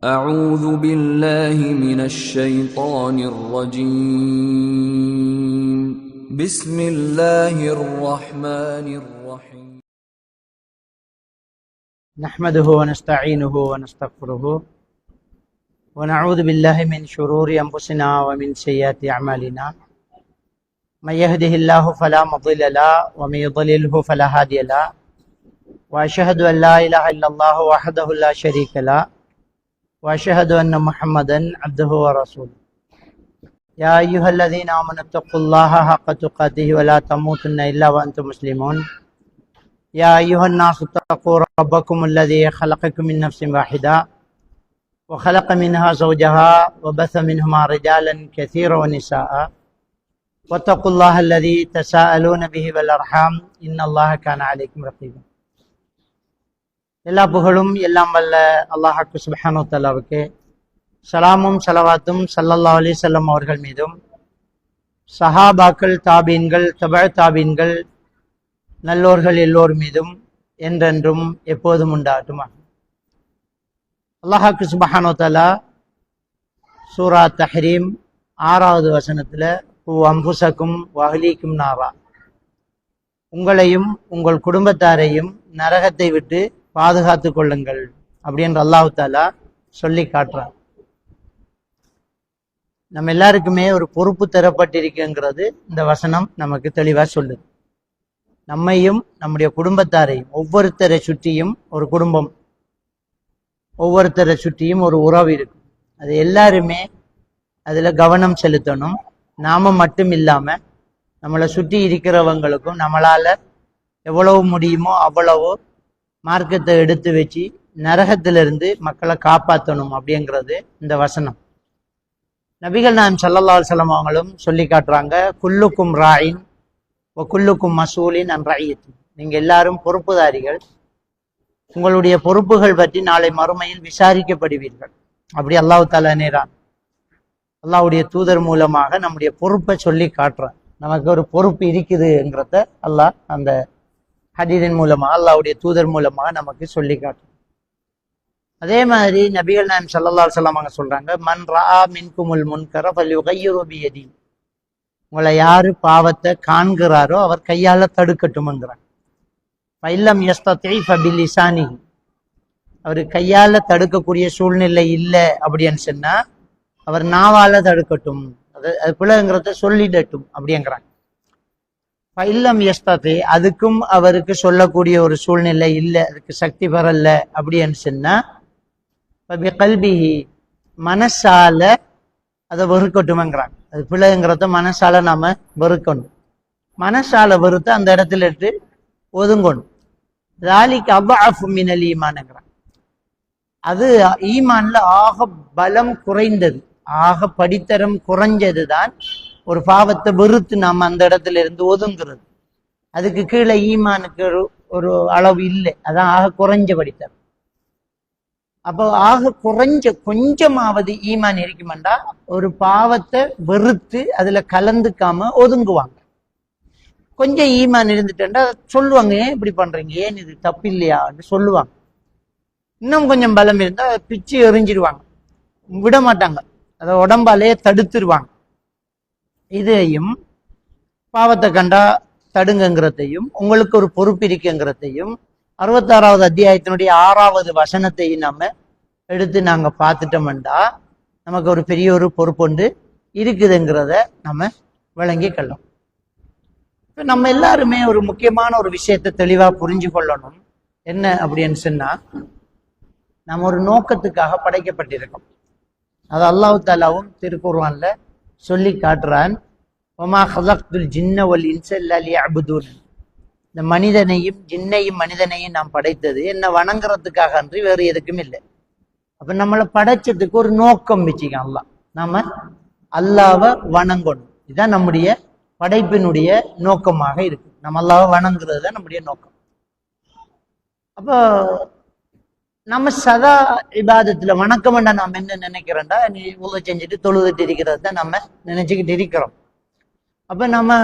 أعوذ بالله من الشيطان الرجيم بسم الله الرحمن الرحيم نحمده ونستعينه ونستغفره ونعوذ بالله من شرور أنفسنا ومن سيئات أعمالنا من يهده الله فلا مضل له ومن يضلله فلا هادي له وأشهد أن لا إله إلا الله وحده لا شريك له وأشهد أن محمدا عبده ورسوله يا أيها الذين آمنوا اتقوا الله حق تقاته ولا تموتن إلا وأنتم مسلمون يا أيها الناس اتقوا ربكم الذي خلقكم من نفس واحدة وخلق منها زوجها وبث منهما رجالا كثيرا ونساء واتقوا الله الذي تساءلون به والأرحام إن الله كان عليكم رقيبا. எல்லா புகழும் எல்லாம் வல்ல அல்லாஹ் சுப்ஹானஹு வ தஆலாவுக்கு சலாமும் சலவாத்தும் ஸல்லல்லாஹு அலைஹி வஸல்லம் அவர்கள் மீதும் சஹாபாக்கள் தாபீன்கள் தாபீன்கள் நல்லோர்கள் எல்லோர் மீதும் என்றென்றும் எப்போதும் உண்டாகட்டுமா. அல்லாஹ் சுப்ஹானஹு வ தஆலா சூரா தஹ்ரீம் 6வது வசனத்துல அம்புசக்கும் வஹ்லீக்கும் நாரா, உங்களையும் உங்கள் குடும்பத்தாரையும் நரகத்தை விட்டு பாதுகாத்து கொள்ளுங்கள் அப்படின்னு அல்லாஹ் தஆலா சொல்லி காட்டுறார். நம்ம எல்லாருக்குமே ஒரு பொறுப்பு தரப்பட்டிருக்குங்கிறது இந்த வசனம் நமக்கு தெளிவா சொல்லுது. நம்மையும் நம்முடைய குடும்பத்தாரையும், ஒவ்வொருத்தரை சுற்றியும் ஒரு குடும்பம், ஒவ்வொருத்தரை சுற்றியும் ஒரு உறவு இருக்கும். அது எல்லாருமே அதுல கவனம் செலுத்தணும். நாம மட்டும் இல்லாம நம்மளை சுற்றி இருக்கிறவங்களுக்கும் நம்மளால எவ்வளவு முடியுமோ அவ்வளவோ மார்க்கத்தை எடுத்து வச்சு நரகத்திலிருந்து மக்களை காப்பாற்றணும் அப்படிங்கிறது இந்த வசனம். நபிகள் நாயகம் ஸல்லல்லாஹு அலைஹி வஸல்லம் அவங்களும் சொல்லி காட்டுறாங்க, குல்லுக்கும் ராயின் வ குல்லுக்கும் மசூலின் அன் ரஇயத்தி, நீங்க எல்லாரும் பொறுப்புதாரிகள், உங்களுடைய பொறுப்புகள் பற்றி நாளை மறுமையில் விசாரிக்கப்படுவீர்கள். அப்படி அல்லாஹ் தஆலா நேரான் அல்லாஹ்வுடைய தூதர் மூலமாக நம்முடைய பொறுப்பை சொல்லி காட்டுறான். நமக்கு ஒரு பொறுப்பு இருக்குதுங்கிறத அல்லாஹ் அந்த ஹதீஸின் மூலமாக அல்லாஹ்வுடைய தூதர் மூலமாக நமக்கு சொல்லி காட்டுறான். அதே மாதிரி நபிகள் நாயகம் ஸல்லல்லாஹு அலைஹி வஸல்லம் அவங்க சொல்றாங்க, மன் ரஆ மின்குமுல் முன்கர ஃபல்யுகையிரு பியதி, உங்களை யாரு பாவத்தை காண்கிறாரோ அவர் கையால தடுக்கட்டும்ங்கிறாங்க. ஃபஇல்லம் யஸ்ததி ஃபபிலிசானிஹி, அவர் கையால தடுக்கக்கூடிய சூழ்நிலை இல்லை அப்படின்னு சொன்னா அவர் நாவால தடுக்கட்டும், அது பிள்ளைங்கிறத சொல்லிடட்டும் அப்படிங்கிறாங்க. ஃபஇல்லம் யஸ்ததி, அதுக்கும் அவருக்கு சொல்லக்கூடிய ஒரு சூழ்நிலை இல்லை, அதுக்கு சக்தி வரல அப்படின்னு சொன்னா ஃபபிகல்பிஹி, மனசால அதை வெறுக்கட்டும்ங்கிறாங்க. அது பிள்ளைங்கிறத மனசால நாம வெறுக்கணும். மனசால வெறுத்து அந்த இடத்துல இருந்து ஒதுங்கணும். ராலிக்கு அபஅஃபு மினல் ஈமான்ங்கிறாங்க. அது ஈமான்ல ஆக பலம் குறைந்தது, ஆக படித்தரம் குறைஞ்சதுதான் ஒரு பாவத்தை வெறுத்து நாம அந்த இடத்துல இருந்து ஒதுங்குறது. அதுக்கு கீழே ஈமானுக்கு ஒரு அளவு இல்லை, அதான் ஆக குறைஞ்ச படித்தரம். அப்போ ஆக குறைஞ்ச கொஞ்சமாவது ஈமான் இருக்குமெண்டா ஒரு பாவத்தை வெறுத்து அதுல கலந்துக்காம ஒதுங்குவாங்க. கொஞ்சம் ஈமான் இருந்துட்டா சொல்லுவாங்க, ஏன் இப்படி பண்றீங்க, ஏன் இது தப்பு இல்லையான்னு சொல்லுவாங்க. இன்னும் கொஞ்சம் பலம் இருந்தா பிச்சு எறிஞ்சிருவாங்க, விட மாட்டாங்க, அதை உடம்பாலே தடுத்துருவாங்க. இதையும் பாவத்தை கண்டா தடுங்கிறதையும் உங்களுக்கு ஒரு பொறுப்பு இருக்குங்கிறதையும் 66வது அத்தியாயத்தினுடைய 6வது வசனத்தையும் நம்ம எடுத்து நாங்க பார்த்துட்டோம்டா நமக்கு ஒரு பெரிய ஒரு பொறுப்பு ஒன்று இருக்குதுங்கிறத நம்ம விளங்கிக்கலாம். இப்ப நம்ம எல்லாருமே ஒரு முக்கியமான ஒரு விஷயத்தை தெளிவா புரிஞ்சு கொள்ளணும். என்ன அப்படின்னு சொன்னா, நம்ம ஒரு நோக்கத்துக்காக படைக்கப்பட்டிருக்கோம். அது அல்லாஹ் தஆலாவும் திருக்குர்ஆன்ல சொல்லி காட்டுறான், வமா ஹலக்துல் ஜின்ன வல் இன்ஸ இல்லா லியஅ்புதூன், இந்த மனிதனையும் ஜின்னையும் மனிதனையும் நாம் படைத்தது என்ன வணங்குறதுக்காக அன்றி வேறு எதுக்கும் இல்லை. அப்ப நம்மளை படைச்சதுக்கு ஒரு நோக்கம் வச்சுக்க அல்லாஹ், நாம அல்லாஹ்வை வணங்கணும். இதுதான் நம்முடைய படைப்பினுடைய நோக்கமாக இருக்கு. நம்ம அல்லாஹ்வை வணங்குறது தான் நம்முடைய நோக்கம். அப்போ நம்ம சதா இபாதத்துல வணக்கம் வேண்டா நாம என்ன நினைக்கிறோம்டா, நீ உள்ள செஞ்சுட்டு தொழுதுட்டு இருக்கிறது தான் நம்ம நினைச்சுக்கிட்டு இருக்கிறோம். அப்ப நம்ம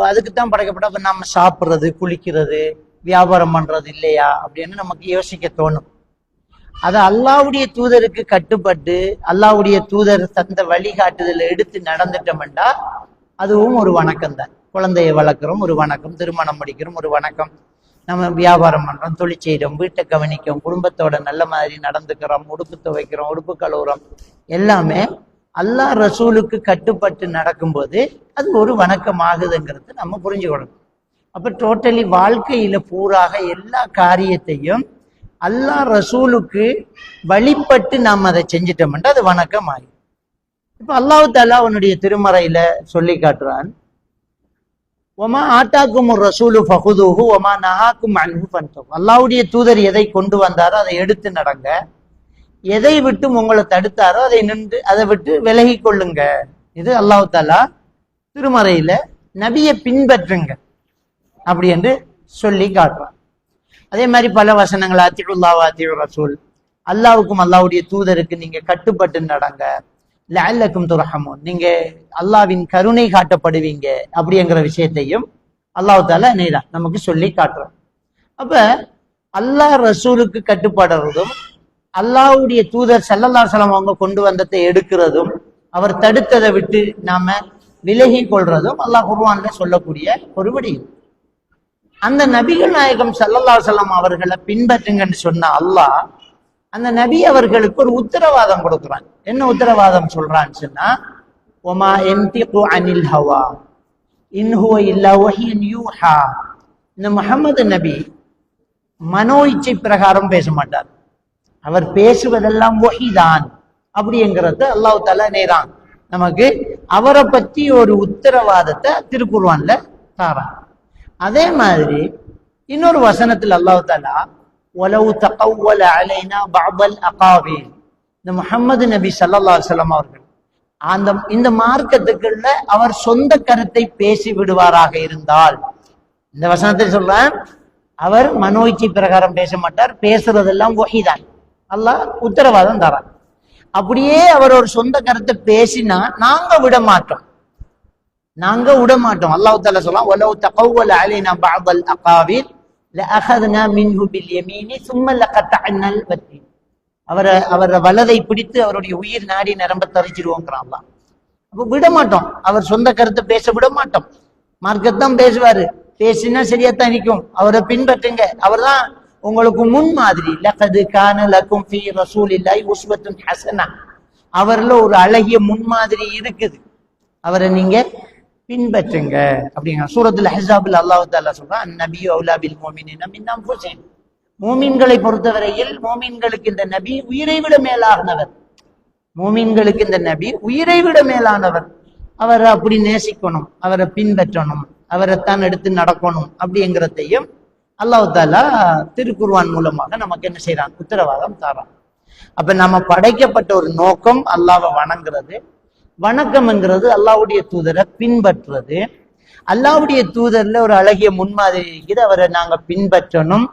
அதுக்குத்தான் படைக்கப்பட்ட. அப்ப நம்ம சாப்பிட்றது, குளிக்கிறது, வியாபாரம் பண்றது இல்லையா அப்படின்னு நமக்கு யோசிக்க தோணும். அதை அல்லாஹ்வுடைய தூதருக்கு கட்டுப்பட்டு அல்லாஹ்வுடைய தூதர் தந்த வழிகாட்டுதலை எடுத்து நடந்துட்டோம்டா அதுவும் ஒரு வணக்கம் தான். குழந்தைய வளர்க்குறோம் ஒரு வணக்கம், திருமணம் முடிக்கிறோம் ஒரு வணக்கம், நம்ம வியாபாரம் பண்றோம், தொழில் செய்யறோம், வீட்டை கவனிக்கிறோம், குடும்பத்தோட நல்ல மாதிரி நடந்துக்கிறோம், உடுப்பு துவைக்கிறோம், உடுப்பு கழுவுறோம், எல்லாமே அல்லாஹ் ரசூலுக்கு கட்டுப்பட்டு நடக்கும்போது அது ஒரு வணக்கம் ஆகுதுங்கிறது நம்ம புரிஞ்சுக்கணும். அப்ப டோட்டலி வாழ்க்கையில பூராக எல்லா காரியத்தையும் அல்லாஹ் ரசூலுக்கு வழிபட்டு நாம் அதை செஞ்சிட்டோம்னா அது வணக்கம் ஆகும். இப்ப அல்லாஹ் தஆலா அவனுடைய திருமறையில சொல்லி காட்டுறான், ஒமா ஆட்டாக்கும் ஒரு ரசூலு ஃபஹுதுஹு ஒமா நஹாக்கும் அன்ஹு ஃபன்தஹு. அல்லாஹ்வுடைய தூதர் எதை கொண்டு வந்தாரோ அதை எடுத்து நடங்க, எதை விட்டு உங்களை தடுத்தாரோ அதை விட்டு விலகி கொள்ளுங்க. இது அல்லாஹ் தஆலா திருமறையில நபியை பின்பற்றுங்க அப்படி என்று சொல்லி காட்டுறான். அதே மாதிரி பல வசனங்கள் அத்தியுல்லாஹ் அத்தியுர் ரசூல், அல்லாஹ்வுக்கும் அல்லாஹ்வுடைய தூதருக்கு நீங்க கட்டுப்பட்டு நடங்க, லஅல்லக்கும் துர்ஹமூன், நீங்க அல்லாஹ்வின் கருணை காட்டப்படுவீங்க அப்படிங்கிற விஷயத்தையும் அல்லாஹ் தஆலா நேரா நமக்கு சொல்லி காட்டுறான். அப்ப அல்லாஹ் ரசூலுக்கு கட்டுப்படுறதும் அல்லாஹ்வுடைய தூதர் ஸல்லல்லாஹு அலைஹி வஸல்லம் அவங்க கொண்டு வந்ததை எடுக்கிறதும் அவர் தடுத்ததை விட்டு நாம விலகி கொள்றதும் அல்லாஹ் குர்ஆன்ல சொல்லக்கூடிய ஒரு விடயம். அந்த நபிகள் நாயகம் ஸல்லல்லாஹு அலைஹி வஸல்லம் அவர்களை பின்பற்றுங்கன்னு சொன்ன அல்லாஹ் அந்த நபி அவர்களுக்கு ஒரு உத்தரவாதம் கொடுக்குறான். என்ன உத்தரவாதம் சொல்றான்னு சொன்னா, ஒமா யன்திகு அனில் ஹவா இன் ஹுவ இல்லா வஹ்யுன் யூஹா. இந்த முஹம்மது நபி மனோ இச்சை பிரகாரம் பேச மாட்டார், அவர் பேசுவதெல்லாம் வஹீதான் அப்படிங்கிறத அல்லாஹ் தஆலா நேரான் நமக்கு அவரை பத்தி ஒரு உத்தரவாதத்தை திருக்குர்ஆன்ல தாரான். அதே மாதிரி இன்னொரு வசனத்தில் அல்லாஹ் தஆலா வலவு தகவ்வல அலைனா பஅல் அகாவில், இந்த முஹம்மது நபி ஸல்லல்லாஹு அலைஹி வஸல்லம் அவர்கள் இந்த மார்க்கத்துக்குள்ள அவர் சொந்த கருத்தை பேசி விடுவாராக இருந்தால், இந்த வசனத்தில் சொல்றேன் அவர் மனோய்ச்சி பிரகாரம் பேச மாட்டார், பேசுறதெல்லாம் வஹீதான், அல்லாஹ் உத்தரவாதம் தரான். அப்படியே அவர் ஒரு சொந்த கருத்தை பேசினா நாங்க விட மாட்டோம். அல்லாஹ் தஆலா சொல்றான், வலவு தகவ்வல அலைனா பஅல் அகாவில் லஅഖذنا منه باليمين ثم لقطعنا الوتين. அவரை வலதை பிடித்து அவருடைய உயிர் நாடி நரம்ப தரிச்சிடுவோங்கிறான் அல்லாஹ். அப்ப விட மாட்டோம், அவர் சொந்த கருத்தை பேச விட மாட்டோம், மார்க்கத்தான் பேசுவாரு, பேசினா சரியாத்தான் இருக்கும், அவரை பின்பற்றுங்க, அவர் தான் உங்களுக்கு முன் மாதிரி. லகது கான லகும் ஃபீ ரசூலில்லாஹி உஸ்வத்துன் ஹஸனா, அவர்ல ஒரு அழகிய முன்மாதிரி இருக்குது, அவரை நீங்க பின்பற்றுங்க அப்படிங்கிற சூரத்துல் அஹ்ஸாப்ல அல்லாஹ் தஆலா சொல்றான், அந்நபியு அவுலா பில் முஃமினீன மின் அன்ஃபுஸிஹிம். மூமின்களை பொறுத்தவரையில் மூமின்களுக்கு இந்த நபி உயிரை விட மேலானவர், மூமின்களுக்கு இந்த நபி உயிரை விட மேலானவர், அவரை அப்படி நேசிக்கணும், அவரை பின்பற்றணும், அவரைத்தான் எடுத்து நடக்கணும் அப்படிங்கிறதையும் அல்லாஹ் தஆலா திருக்குர்ஆன் மூலமாக நமக்கு என்ன செய்யறான், உத்தரவாதம் தாரான். அப்ப நம்ம படைக்கப்பட்ட ஒரு நோக்கம் அல்லாஹ்வை வணங்குறது, வணக்கம்ங்கிறது அல்லாஹ்வுடைய தூதரை பின்பற்றுறது. அல்லாஹ்வுடைய தூதர்ல ஒரு அழகிய முன்மாதிரி இருக்குது, அவரை நாங்க பின்பற்றணும்,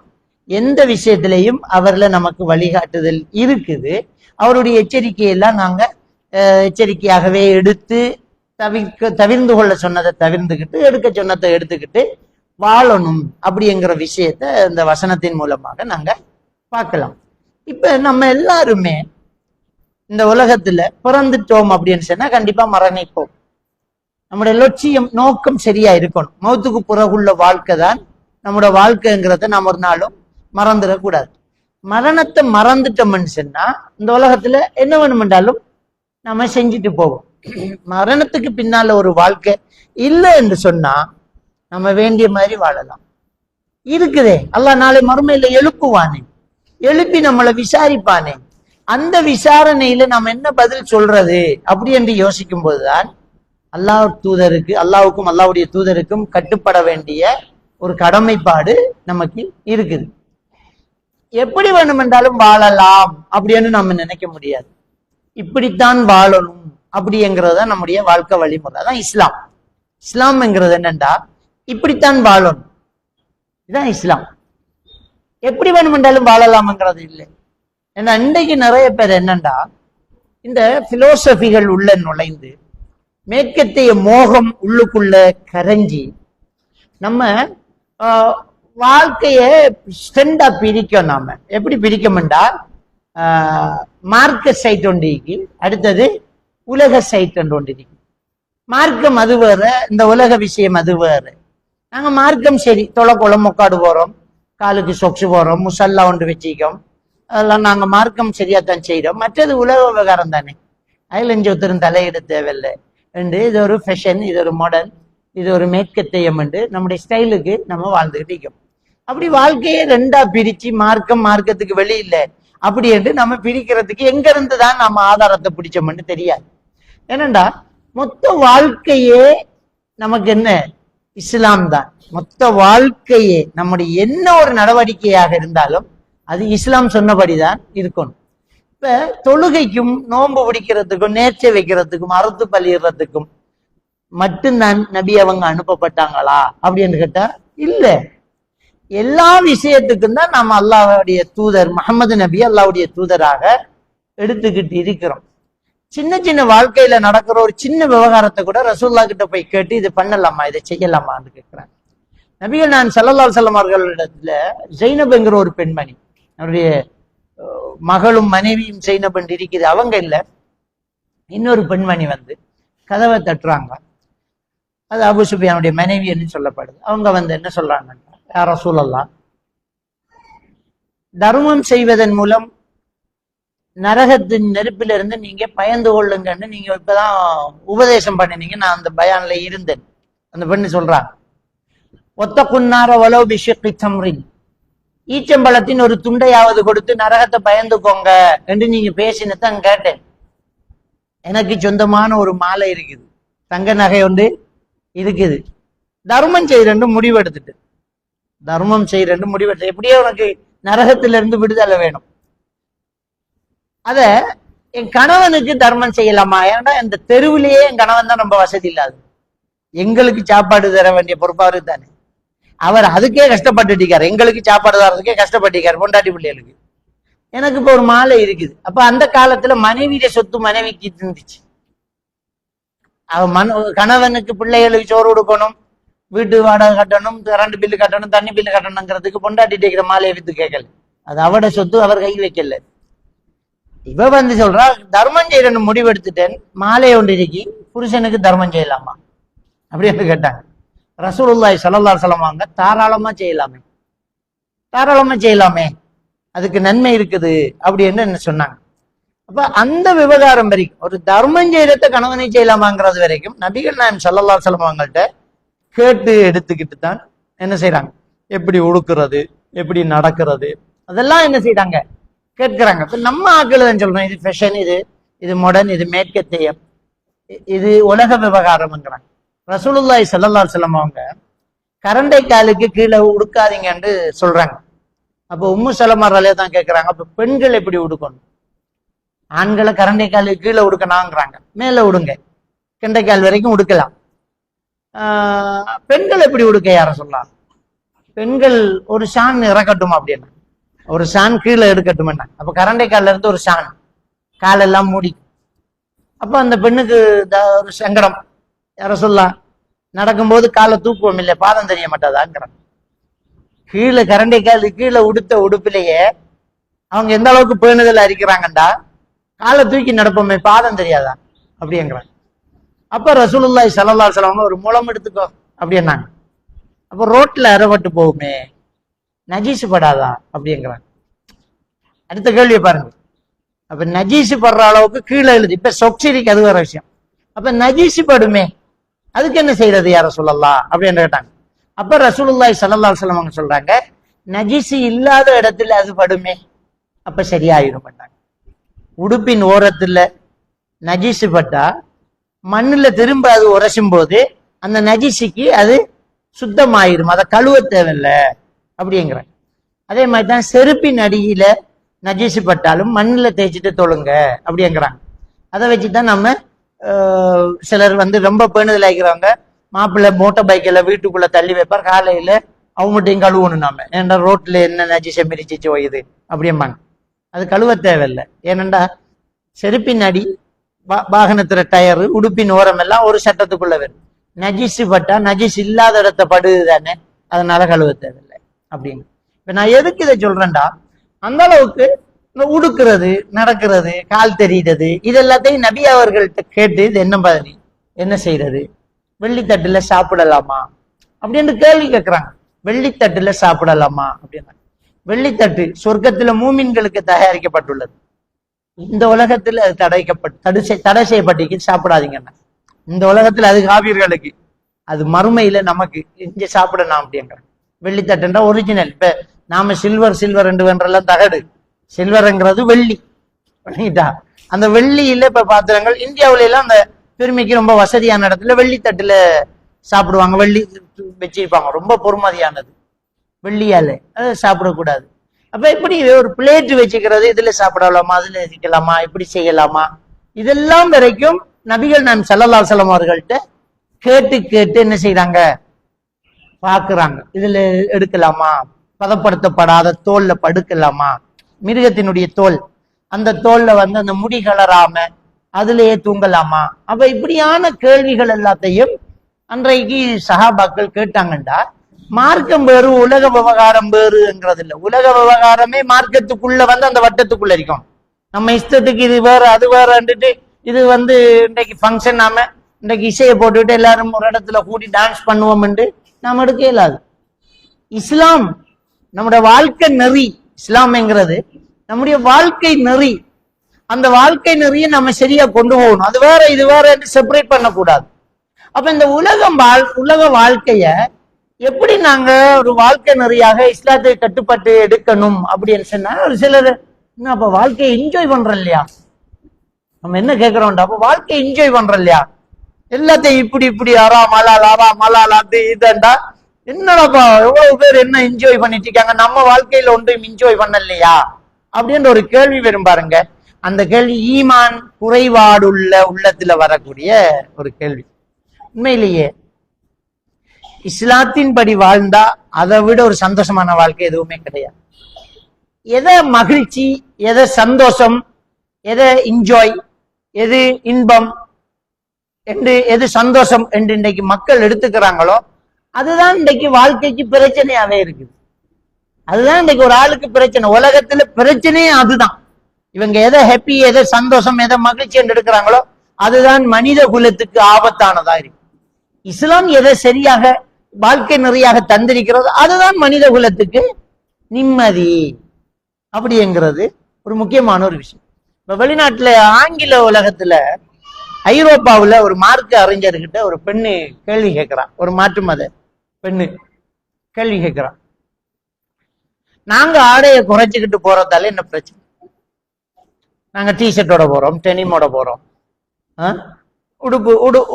எந்த விஷயத்திலையும் அவர்ல நமக்கு வழிகாட்டுதல் இருக்குது, அவருடைய எச்சரிக்கையெல்லாம் நாங்க எச்சரிக்கையாகவே எடுத்து தவிர்ந்து கொள்ள சொன்னதை தவிர்ந்துக்கிட்டு எடுக்க சொன்னதை எடுத்துக்கிட்டு வாழணும் அப்படிங்கிற விஷயத்த இந்த வசனத்தின் மூலமாக நாங்க பார்க்கலாம். இப்ப நம்ம எல்லாருமே இந்த உலகத்துல பிறந்துட்டோம் அப்படின்னு சொன்னா கண்டிப்பா மரணிப்போம். நம்முடைய லட்சியம் நோக்கம் சரியா இருக்கணும். மௌத்துக்கு பிறகுள்ள வாழ்க்கை தான் நம்மளோட வாழ்க்கைங்கிறத நாம் ஒரு நாளும் மறந்துடக்கூடாது. மரணத்தை மறந்துட்டோம்னு சொன்னா இந்த உலகத்துல என்ன வேணுமென்றாலும் நம்ம செஞ்சுட்டு போவோம். மரணத்துக்கு பின்னால ஒரு வாழ்க்கை இல்லை என்று சொன்னா நம்ம வேண்டிய மாதிரி வாழலாம். இருக்குதே, அல்லாஹ் நாளை மறுமையில எழுப்புவானே, எழுப்பி நம்மளை விசாரிப்பானே, அந்த விசாரணையில நம்ம என்ன பதில் சொல்றது அப்படி என்று யோசிக்கும் போதுதான் அல்லாஹ்வுக்கும் அல்லாஹ்வுடைய தூதருக்கும் கட்டுப்பட வேண்டிய ஒரு கடமைப்பாடு நமக்கு இருக்குது. எப்படி வேணுமென்றாலும் வாழலாம் அப்படின்னு நம்ம நினைக்க முடியாது. இப்படித்தான் வாழணும் அப்படிங்கிறது தான் நம்முடைய வாழ்க்கை வழிமுறை. அதான் இஸ்லாம். இஸ்லாம்ங்கிறது என்னண்டா இப்படித்தான் வாழணும், இதுதான் இஸ்லாம். எப்படி வேணுமென்றாலும் வாழலாம்ங்கிறது இல்லை. ஏன்னா இன்றைக்கு நிறைய பேர் என்னண்டா இந்த பிலோசபிகள் உள்ள நுழைந்து மேற்கத்திய மோகம் உள்ளுக்குள்ள கரைஞ்சி நம்ம வாழ்க்கைய ஸ்ட்ரெண்டா பிரிக்கும். நாம எப்படி பிரிக்கமெண்டா மார்க்க சைட் ஒன்று இருக்கு, அடுத்தது உலக சைட் ஒன்று இருக்கு. மார்க்கம் அது வேற, இந்த உலக விஷயம் அது வேற. நாங்க மார்க்கம் சரி தொலை குளம் மொக்காடு போறோம், காலுக்கு சொக்ஸு போறோம், முசல்லா ஒன்று வச்சிக்கோம், அதெல்லாம் நாங்க மார்க்கம் சரியாத்தான் செய்யறோம். மற்றது உலக விவகாரம் தானே, அதில் இஞ்சி ஒருத்தரும் தலையிட தேவையில்லை என்று இது ஒரு ஃபேஷன், இது ஒரு மாடர்ன், இது ஒரு மேற்கத்தையம் என்று நம்முடைய ஸ்டைலுக்கு நம்ம வாழ்ந்துகிட்டு இருக்கோம். அப்படி வாழ்க்கையை ரெண்டா பிரிச்சு மார்க்கம் மார்க்கத்துக்கு வெளி இல்லை அப்படி என்று நம்ம பிரிக்கிறதுக்கு எங்க இருந்து தான் நம்ம ஆதாரத்தை பிடிச்சோம்னு தெரியாது. ஏனண்டா மொத்த வாழ்க்கையே நமக்கு என்ன, இஸ்லாம் தான். மொத்த வாழ்க்கையே நம்முடைய என்ன ஒரு நடவடிக்கையாக இருந்தாலும் அது இஸ்லாம் சொன்னபடிதான் இருக்கணும். இப்ப தொழுகைக்கும் நோன்பு பிடிக்கிறதுக்கும் நேர்ச்சை வைக்கிறதுக்கும் அறுத்து பலியிடுறதுக்கும் மட்டும்தான் நபி அவங்க அனுப்பப்பட்டாங்களா அப்படின்னு கேட்டா இல்ல. எல்லா விஷயத்துக்கும் தான் நம்ம அல்லாஹ்வுடைய தூதர் முஹம்மது நபி அல்லாஹ்வுடைய தூதராக எடுத்துக்கிட்டு இருக்கிறோம். சின்ன சின்ன வாழ்க்கையில நடக்கிற ஒரு சின்ன விவகாரத்தை கூட ரசூலுல்லாஹ் கிட்ட போய் கேட்டு இது பண்ணலாமா, இதை செய்யலாமான்னு கேட்கிறேன். நபிகள் நான் ஸல்லல்லாஹு அலைஹி வஸல்லம் அவர்களிடத்துல ஜைனப்ங்கிற ஒரு பெண்மணி, அவருடைய மகளும் மனைவியும் ஜைனப் என்று இருக்குது, அவங்க இல்ல இன்னொரு பெண்மணி வந்து கதவை தட்டுறாங்க. அது அபூ சுஃபியானுடைய மனைவி என்று சொல்லப்படுது. அவங்க வந்து என்ன சொல்றாங்கன்னா, யா ரசூலல்லாஹ், தர்மம் செய்வதன் மூலம் நரகத்தின் நெருப்பிலிருந்து நீங்க பயந்து கொள்ளுங்கன்னு நீங்க இப்பதான் உபதேசம் பண்ணினீங்க, நான் அந்த பயான்ல இருந்தேன். அந்த பெண்ணு சொல்றாங்க, ஒத்த குன்னார வலோ பிஷிக்கி தம்ரின், ஈச்சம்பழத்தின் ஒரு துண்டையாவது கொடுத்து நரகத்தை பயந்துக்கோங்க என்று நீங்க பேசினதான் கேட்டேன். எனக்கு சொந்தமான ஒரு மாலை இருக்குது, தங்க நகை ஒன்று இருக்குது, தர்மம் செய்யறேன்னு முடிவெடுத்துட்டு, தர்மம் செய்யறேன்னு முடிவெடுத்து, எப்படியோ உனக்கு நரகத்திலிருந்து விடுதலை வேணும், அத என் கணவனுக்கு தர்மம் செய்யலாமா? ஏன்னா இந்த தெருவிலேயே என் கணவன் தான் ரொம்ப வசதி இல்லாது, எங்களுக்கு சாப்பாடு தர வேண்டிய பொறுப்பாரு தானே, அவர் அதுக்கே கஷ்டப்பட்டுட்டிருக்காரு, எங்களுக்கு சாப்பாடு தரதுக்கே கஷ்டப்பட்டிருக்காரு பொண்டாட்டி பிள்ளைகளுக்கு. எனக்கு இப்ப ஒரு மாலை இருக்குது. அப்ப அந்த காலத்துல மனைவியுடைய சொத்து மனைவிக்கு இருந்துச்சு. கணவனுக்கு பிள்ளைகளுக்கு சோறு கொடுக்கணும், வீட்டு வாடகை கட்டணும், கரண்ட் பில்லு கட்டணும், தண்ணி பில்லு கட்டணுங்கிறதுக்கு பொண்டாட்டி இருக்கிற மாலையை வித்து கேட்கல, அது அவட சொத்து, அவர் கை வைக்கல. இவ வந்து சொல்றா, தர்மம் செய்யறன்னு முடிவெடுத்துட்டேன், மாலை ஒன்று இருக்கி புருஷனுக்கு தர்மம் செய்யலாமா அப்படின்னு கேட்டாங்க. ரசூலுல்லாஹி ஸல்லல்லாஹு அலைஹி வஸல்லம் அவங்க தாராளமா செய்யலாமே, தாராளமா செய்யலாமே, அதுக்கு நன்மை இருக்குது அப்படின்னு என்ன சொன்னாங்க. அப்ப அந்த விவகாரம் வரைக்கும் ஒரு தர்மம் செய்யறத கணவனை செய்யலாமாங்கிறது வரைக்கும் நபிகள் நாயகம் ஸல்லல்லாஹு அலைஹி வஸல்லம் அவங்கள்ட்ட கேட்டு எடுத்துக்கிட்டு தான் என்ன செய்யறாங்க, எப்படி உடுக்கிறது, எப்படி நடக்கிறது, அதெல்லாம் என்ன செய்யறாங்க கேட்கிறாங்க. இப்ப நம்ம ஆட்கள் தான் சொல்றோம், இது ஃபேஷன், இது மாடர்ன், இது மேற்கத்தையம், இது உலக விவகாரம்ங்கிறாங்க. ரசூலுல்லாஹி ஸல்லல்லாஹு அலைஹி வஸல்லம் அவங்க கரண்டை காலுக்கு கீழே உடுக்காதீங்கன்னு சொல்றாங்க. அப்போ உம்மு சலமா ரலியல்லாஹு தான் கேட்கிறாங்க, அப்ப பெண்கள் எப்படி உடுக்கணும்? ஆண்களை கரண்டை காலுக்கு கீழே உடுக்கணாங்கிறாங்க, மேல உடுங்க, கெண்டைக்கால் வரைக்கும் உடுக்கலாம். பெண்கள் எப்படி உடுக்க யார சொல்லலாம்? பெண்கள் ஒரு ஷான் இறக்கட்டும் அப்படின்னா, ஒரு ஷான் கீழே எடுக்கட்டும் என்ன, அப்ப கரண்டை கால்ல இருந்து ஒரு ஷான் காலெல்லாம் மூடி, அப்ப அந்த பெண்ணுக்கு ஒரு சங்கடம், யார சொல்லலாம், நடக்கும்போது காலை தூக்குவோம் இல்லை, பாதம் தெரிய மாட்டாதாங்கிறான். கீழே கரண்டை காலு கீழே உடுத்த உடுப்பிலேயே அவங்க எந்த அளவுக்கு பேணுதல் அறிக்கிறாங்கண்டா, காலை தூக்கி நடப்போமே பாதம் தெரியாதா அப்படிங்கிறாங்க. அப்ப ரசூலுல்லாஹி ஸல்லல்லாஹு அலைஹி வஸல்லம் ஒரு முளம் எடுத்துக்கோ அப்படின்னாங்க. அப்ப ரோட்ல அறப்பட்டு போகுமே, நஜீசு படாதா அப்படிங்கிறாங்க. அடுத்த கேள்வியை பாருங்க, அப்ப நஜீசு படுற அளவுக்கு கீழே எழுது, இப்ப சொக்சிரிக்கு அது வேற விஷயம், அப்ப நஜீசு படுமே, அதுக்கு என்ன செய்யறது யார சொல்லலாம் அப்படின்னு கேட்டாங்க. அப்ப ரசூலுல்லாஹி ஸல்லல்லாஹு அலைஹி வஸல்லம் அவங்க சொல்றாங்க, நஜீசு இல்லாத இடத்துல அது படுமே, அப்ப சரியாயிடும் பண்ணாங்க. உடுப்பின் ஓரத்துல நஜீசு பட்டா மண்ணுல திரும்ப அது உரைசும் போது அந்த நஜீசுக்கு அது சுத்தமாயிரும், அதை கழுவ தேவையில்லை அப்படிங்கிறாங்க. அதே மாதிரிதான் செருப்பின் அடியில நஜீசு பட்டாலும் மண்ணுல தேய்ச்சிட்டு தொழுங்க அப்படிங்கிறாங்க. அதை வச்சுதான் நம்ம சிலர் வந்து ரொம்ப பேணுதல் ஆகிறவங்க, மாப்பிள்ளை மோட்டார் பைக்கில் வீட்டுக்குள்ள தள்ளி வைப்பார், காலையில அவங்ககிட்டையும் கழுவணும் நாம, ஏன்னா ரோட்ல என்ன நஜீசை மிரிச்சிச்சு போயுது அப்படிம்பாங்க. அது கழுவ தேவையில்லை, ஏனண்டா செருப்பின் அடி, வாகனத்துல டயரு, உடுப்பின் ஓரம் எல்லாம் ஒரு சட்டத்துக்குள்ள வரும். நஜீசு பட்டா நஜீஸ் இல்லாத இடத்த படுது தானே, அதனால கழுவ தேவையில்லை அப்படின்னு. இப்ப நான் எதுக்கு இதை சொல்றேன்டா, அந்த அளவுக்கு இந்த உடுக்கிறது, நடக்கிறது, கால் தெரியுறது, இது எல்லாத்தையும் நபி அவர்கள்ட்ட கேட்டு இது என்ன மாதிரி என்ன செய்யறது, வெள்ளித்தட்டுல சாப்பிடலாமா அப்படின்னு கேள்வி கேட்கிறாங்க. வெள்ளித்தட்டுல சாப்பிடலாமா அப்படின்னா, வெள்ளித்தட்டு சொர்க்கத்துல மூமின்களுக்கு தயாரிக்கப்பட்டுள்ளது. இந்த உலகத்துல அது தடை செய்யப்பட்டிருக்கு, சாப்பிடாதீங்கன்னா. இந்த உலகத்துல அது காவியர்களுக்கு, அது மறுமையில நமக்கு இங்க சாப்பிடலாம் அப்படிங்கிற. வெள்ளித்தட்டுன்றா ஒரிஜினல். இப்ப நாம சில்வர் என்றெல்லாம் தகடு, சில்வர்ங்கிறது வெள்ளி. அந்த வெள்ளியில இப்ப பாத்திரங்கள் இந்தியாவில எல்லாம் அந்த பெருமைக்கு ரொம்ப வசதியான இடத்துல வெள்ளித்தட்டுல சாப்பிடுவாங்க. வெள்ளி வச்சிருப்பாங்க, ரொம்ப பொறுமதியானது. வெள்ளியால அதை சாப்பிடக்கூடாது. அப்ப இப்படி ஒரு பிளேட் வச்சுக்கிறது, இதுல சாப்பிடலாமா, அதுல வச்சுக்கலாமா, இப்படி செய்யலாமா, இதெல்லாம் வரைக்கும் நபிகள் நான் ஸல்லல்லாஹு அலைஹி வஸல்லம் அவர்கள்ட்ட கேட்டு என்ன செய்யறாங்க, பாக்குறாங்க. இதுல எடுக்கலாமா, பதப்படுத்தப்படாத தோல்ல படுக்கலாமா, மிருகத்தினுடைய தோல், அந்த தோல்ல வந்து அந்த முடி கலராம அதுலயே தூங்கலாமா. அப்ப இப்படியான கேள்விகள் எல்லாத்தையும் அன்றைக்கு சஹாபாக்கள் கேட்டாங்கண்டா, மார்க்கம் வேறு உலக விவகாரம் வேறுங்கிறது இல்லை. உலக விவகாரமே மார்க்கத்துக்குள்ள வந்து அந்த வட்டத்துக்குள்ள இருக்கும். நம்ம இஷ்டத்துக்கு இது வேற அது வேறன்ட்டு, இது வந்து இன்றைக்கு ஃபங்க்ஷன், நாம இன்றைக்கு இசையை போட்டுக்கிட்டு எல்லாரும் ஒரு இடத்துல கூடி டான்ஸ் பண்ணுவோம் என்று நாம எடுக்க இயலாது. இஸ்லாம் நம்முடைய வாழ்க்கை நெறி. இஸ்லாம்ங்கிறது நம்முடைய வாழ்க்கை நெறி. அந்த வாழ்க்கை நெறியை நம்ம சரியா கொண்டு போகணும். அது வேற இது வேற என்று செப்பரேட் பண்ணக்கூடாது. அப்ப இந்த உலக வாழ்க்கைய எப்படி நாங்க ஒரு வாழ்க்கை நெறியாக இஸ்லாத்தை கட்டுப்பட்டு எடுக்கணும் அப்படின்னு சொன்னா, ஒரு சிலர் என்ன அப்ப வாழ்க்கையை என்ஜாய் பண்றோம் இல்லையா, நம்ம என்ன கேட்கிறோம்டா, அப்ப வாழ்க்கையை என்ஜாய் பண்றோம் இல்லையா, எல்லாத்தையும் இப்படி அரா மலாலா இதண்டா, என்னடாப்பா எவ்வளவு பேர் என்ன என்ஜாய் பண்ணிட்டு இருக்காங்க, நம்ம வாழ்க்கையில ஒன்றையும் என்ஜாய் பண்ண இல்லையா அப்படின்ற ஒரு கேள்வி வரும் பாருங்க. அந்த கேள்வி ஈமான் குறைபாடுள்ள உள்ளத்துல வரக்கூடிய ஒரு கேள்வி. உண்மையிலேயே இஸ்லாத்தின் படி வாழ்ந்தா அதை விட ஒரு சந்தோஷமான வாழ்க்கை எதுவுமே கிடையாது. எதை மகிழ்ச்சி, எதை சந்தோஷம், எதை என்ஜாய், எது இன்பம் என்று, எது சந்தோஷம் என்று இன்றைக்கு மக்கள் எடுத்துக்கிறாங்களோ அதுதான் இன்றைக்கு வாழ்க்கைக்கு பிரச்சனையாவே இருக்குது. அதுதான் இன்றைக்கு ஒரு ஆளுக்கு பிரச்சனை. உலகத்துல பிரச்சனையே அதுதான். இவங்க எதை ஹாப்பி, எதை சந்தோஷம், எதை மகிழ்ச்சி என்று எடுக்கிறாங்களோ அதுதான் மனித குலத்துக்கு ஆபத்தானதா இருக்கு. இஸ்லாம் எதை சரியாக வாழ்க்கை நெறியாக தந்திருக்கிறதோ அதுதான் மனித குலத்துக்கு நிம்மதி அப்படிங்கிறது ஒரு முக்கியமான ஒரு விஷயம். இப்ப வெளிநாட்டுல ஆங்கில உலகத்துல ஐரோப்பாவுல ஒரு மார்க்க அறிஞர்கிட்ட ஒரு பெண்ணு கேள்வி கேட்கிறான். ஒரு மாற்று மத பெண்ணு கேள்வி கேட்கிறான், நாங்க ஆடையை குறைச்சிக்கிட்டு போறதால என்ன பிரச்சனை, நாங்க டிஷர்ட்டோட போறோம், டெனிமோட போறோம்,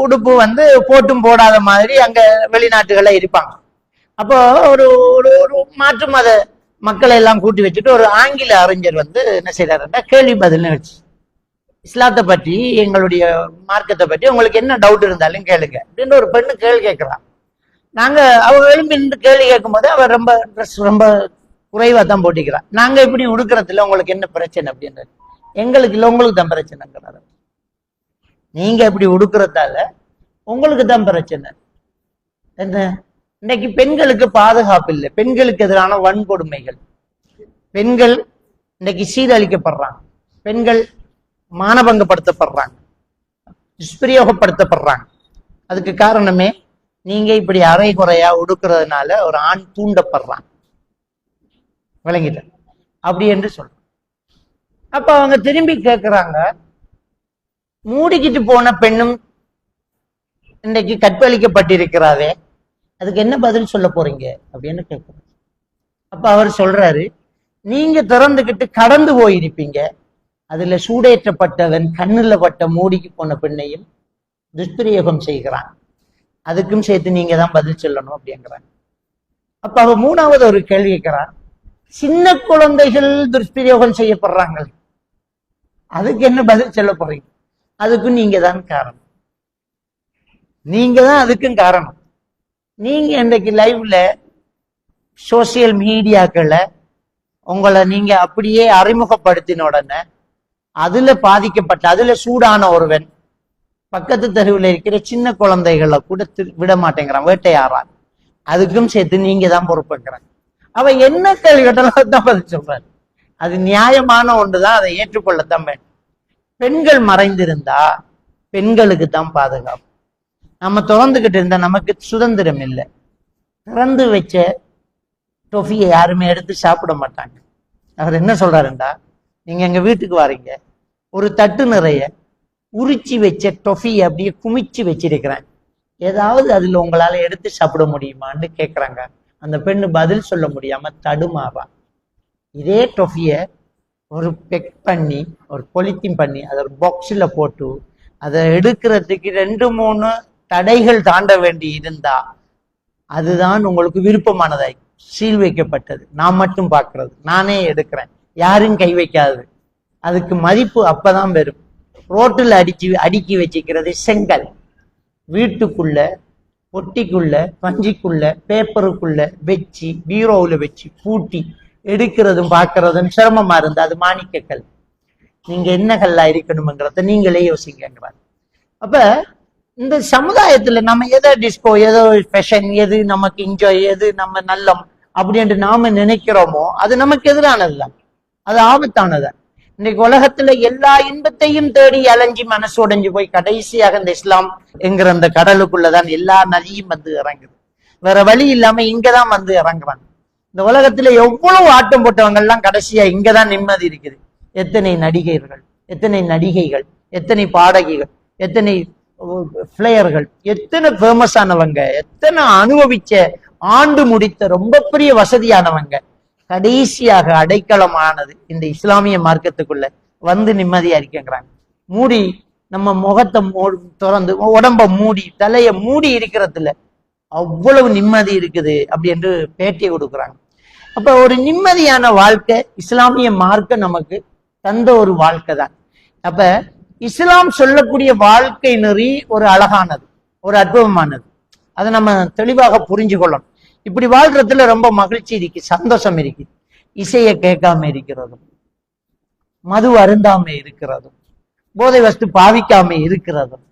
உடுப்பு வந்து போட்டும் போடாத மாதிரி அங்க வெளிநாட்டுகள்ல இருப்பாங்க. அப்போ ஒரு ஒரு மாற்று மத மக்களை எல்லாம் கூட்டி வச்சுட்டு ஒரு ஆங்கில அறிஞர் வந்து என்ன செய்யறாருன்னா கேள்வி பதில்னு வச்சு, இஸ்லாத்தை பற்றி எங்களுடைய மார்க்கத்தை பற்றி உங்களுக்கு என்ன டவுட் இருந்தாலும் கேளுங்க அப்படின்னு ஒரு பெண்ணு கேள்வி கேட்கிறான். நாங்க அவங்க எழும்பி நின்று கேள்வி கேட்கும் போது அவர் ரொம்ப ட்ரெஸ் ரொம்ப குறைவா தான் போட்டிக்கிறான். நாங்க இப்படி உடுக்கிறதுல உங்களுக்கு என்ன பிரச்சனை அப்படின்றது, எங்களுக்கு இல்லை உங்களுக்கு தான் பிரச்சனைங்கிறாரு. நீங்க இப்படி உடுக்கிறதால உங்களுக்கு தான் பிரச்சனை. என்ன இன்னைக்கு பெண்களுக்கு பாதுகாப்பு இல்லை, பெண்களுக்கு எதிரான வன்கொடுமைகள், பெண்கள் இன்னைக்கு சீரழிக்கப்படுறாங்க, பெண்கள் மானபங்கப்படுத்தப்படுறாங்க, துஷ்பிரயோகப்படுத்தப்படுறாங்க. அதுக்கு காரணமே நீங்க இப்படி அரை குறையா உடுக்கிறதுனால ஒரு ஆண் தூண்டப்படுறான், விளங்கிட்ட அப்படி என்று சொல்றாங்க. அப்ப அவங்க திரும்பி கேட்கிறாங்க, மூடிக்கிட்டு போன பெண்ணும் இன்றைக்கு கற்பழிக்கப்பட்டிருக்கிறாரே, அதுக்கு என்ன பதில் சொல்ல போறீங்க அப்படின்னு கேட்கிறாங்க. அப்ப அவர் சொல்றாரு, நீங்க திறந்துகிட்டு கடந்து போயிருப்பீங்க, அதுல சூடேற்றப்பட்டவன் கண்ணுல பட்ட மூடிக்கு போன பெண்ணையும் துஷ்பிரயோகம் செய்கிறான், அதுக்கும் சேர்த்து நீங்க தான் பதில் சொல்லணும் அப்படிங்கிறாங்க. அப்ப அவ மூணாவது ஒரு கேள்வி கேட்கிறான், சின்ன குழந்தைகள் துஷ்பிரயோகம் செய்யப்படுறாங்க, அதுக்கு என்ன பதில் சொல்ல போறீங்க, அதுக்கும் நீங்க தான் காரணம், நீங்க தான் அதுக்கும் காரணம். நீங்க இன்றைக்கு லைவ்ல சோசியல் மீடியாக்களை உங்களை நீங்க அப்படியே அறிமுகப்படுத்தின உடனே அதுல பாதிக்கப்பட்ட, அதுல சூடான ஒருவன் பக்கத்து தெருவில் இருக்கிற சின்ன குழந்தைகளை கூட விட மாட்டேங்கிறான், வேட்டையாறான், அதுக்கும் சேர்த்து நீங்க தான் பொறுப்புங்கிறாங்க. அவ என்ன கேள்வி கேட்டாலும் தான் பதில் சொல்றாரு. அது நியாயமான ஒன்றுதான், அதை ஏற்றுக்கொள்ளத்தான் வேண்டும். பெண்கள் மறைந்திருந்தா பெண்களுக்கு தான் பாதுகாப்பு. நம்ம திறந்துகிட்டு இருந்தா நமக்கு சுதந்திரம் இல்லை. திறந்து வச்ச டொஃபியை யாருமே எடுத்து சாப்பிட மாட்டாங்க. அவர் என்ன சொல்றாருண்டா, நீங்க எங்க வீட்டுக்கு வாரீங்க, ஒரு தட்டு நிறைய உரிச்சி வச்ச டொஃபியை அப்படியே குமிச்சு வச்சிருக்கிறேன், ஏதாவது அதுல உங்களால எடுத்து சாப்பிட முடியுமான்னு கேட்கறாங்க. அந்த பெண்ணு பதில் சொல்ல முடியாம தடுமாறா. இதே டொஃபிய ஒரு பெக் பண்ணி ஒரு பொலித்தீன் பண்ணி அதை ஒரு பாக்ஸில் போட்டு அதை எடுக்கிறதுக்கு 2-3 தடைகள் தாண்ட வேண்டி இருந்தா அதுதான் உங்களுக்கு விருப்பமானதாய் சீல் வைக்கப்பட்டது. நான் மட்டும் பார்க்கறது, நானே எடுக்கிறேன், யாரும் கை வைக்காது. அதுக்கு மதிப்பு அப்பதான் வரும். ரோட்டில் அடுக்கி வச்சுக்கிறது செங்கல், வீட்டுக்குள்ள பொட்டிக்குள்ள பஞ்சிக்குள்ள பேப்பருக்குள்ள வச்சு பீரோவில் வச்சு பூட்டி எடுக்கிறதும் பார்க்கறதும் சிரமமா இருந்தா அது மாணிக்கக்கல். நீங்க என்ன கல்லா இருக்கணும்ங்கிறத நீங்களே யோசிக்கிறார். அப்ப இந்த சமுதாயத்துல நம்ம எதை டிஸ்கோ, ஏதோ ஃபேஷன், எது நமக்கு என்ஜாய், எது நம்ம நல்லம் அப்படின்ட்டு நாம நினைக்கிறோமோ அது நமக்கு எதிரானதுதான், அது ஆபத்தானதான். இன்னைக்கு உலகத்துல எல்லா இன்பத்தையும் தேடி அலைஞ்சி மனசு உடைஞ்சு போய் கடைசியாக இந்த இஸ்லாம் என்கிற அந்த கடலுக்குள்ளதான் எல்லா நதியும் வந்து இறங்குது. வேற வழி இல்லாம இங்கதான் வந்து இறங்குறாங்க. இந்த உலகத்துல எவ்வளவு ஆட்டம் போட்டவங்க எல்லாம் கடைசியா இங்கதான் நிம்மதி இருக்குது. எத்தனை நடிகர்கள், எத்தனை நடிகைகள், எத்தனை பாடகிகள், எத்தனை பிளேயர்கள், எத்தனை ஃபேமஸ் ஆனவங்க, எத்தனை அனுபவிச்ச ஆண்டு முடித்த ரொம்ப பெரிய வசதியானவங்க கடைசியாக அடைக்கலமானது இந்த இஸ்லாமிய மார்க்கத்துக்குள்ள வந்து நிம்மதியா இருக்குங்கிறாங்க. மூடி நம்ம முகத்தை திறந்து உடம்ப மூடி தலைய மூடி இருக்கிறதுல அவ்வளவு நிம்மதி இருக்குது அப்படி என்று பேட்டி கொடுக்குறாங்க. அப்ப ஒரு நிம்மதியான வாழ்க்கை இஸ்லாமிய மார்க்கம் நமக்கு தந்த ஒரு வாழ்க்கை தான். அப்ப இஸ்லாம் சொல்லக்கூடிய வாழ்க்கை நெறி ஒரு அழகானது, ஒரு அற்புதமானது. அதை நம்ம தெளிவாக புரிஞ்சு கொள்ளணும். இப்படி வாழ்றதுல ரொம்ப மகிழ்ச்சி இருக்கு, சந்தோஷம் இருக்கு. இசையை கேட்காம இருக்கிறதும், மது அருந்தாம இருக்கிறதும், போதை வஸ்து பாவிக்காம இருக்கிறதும்,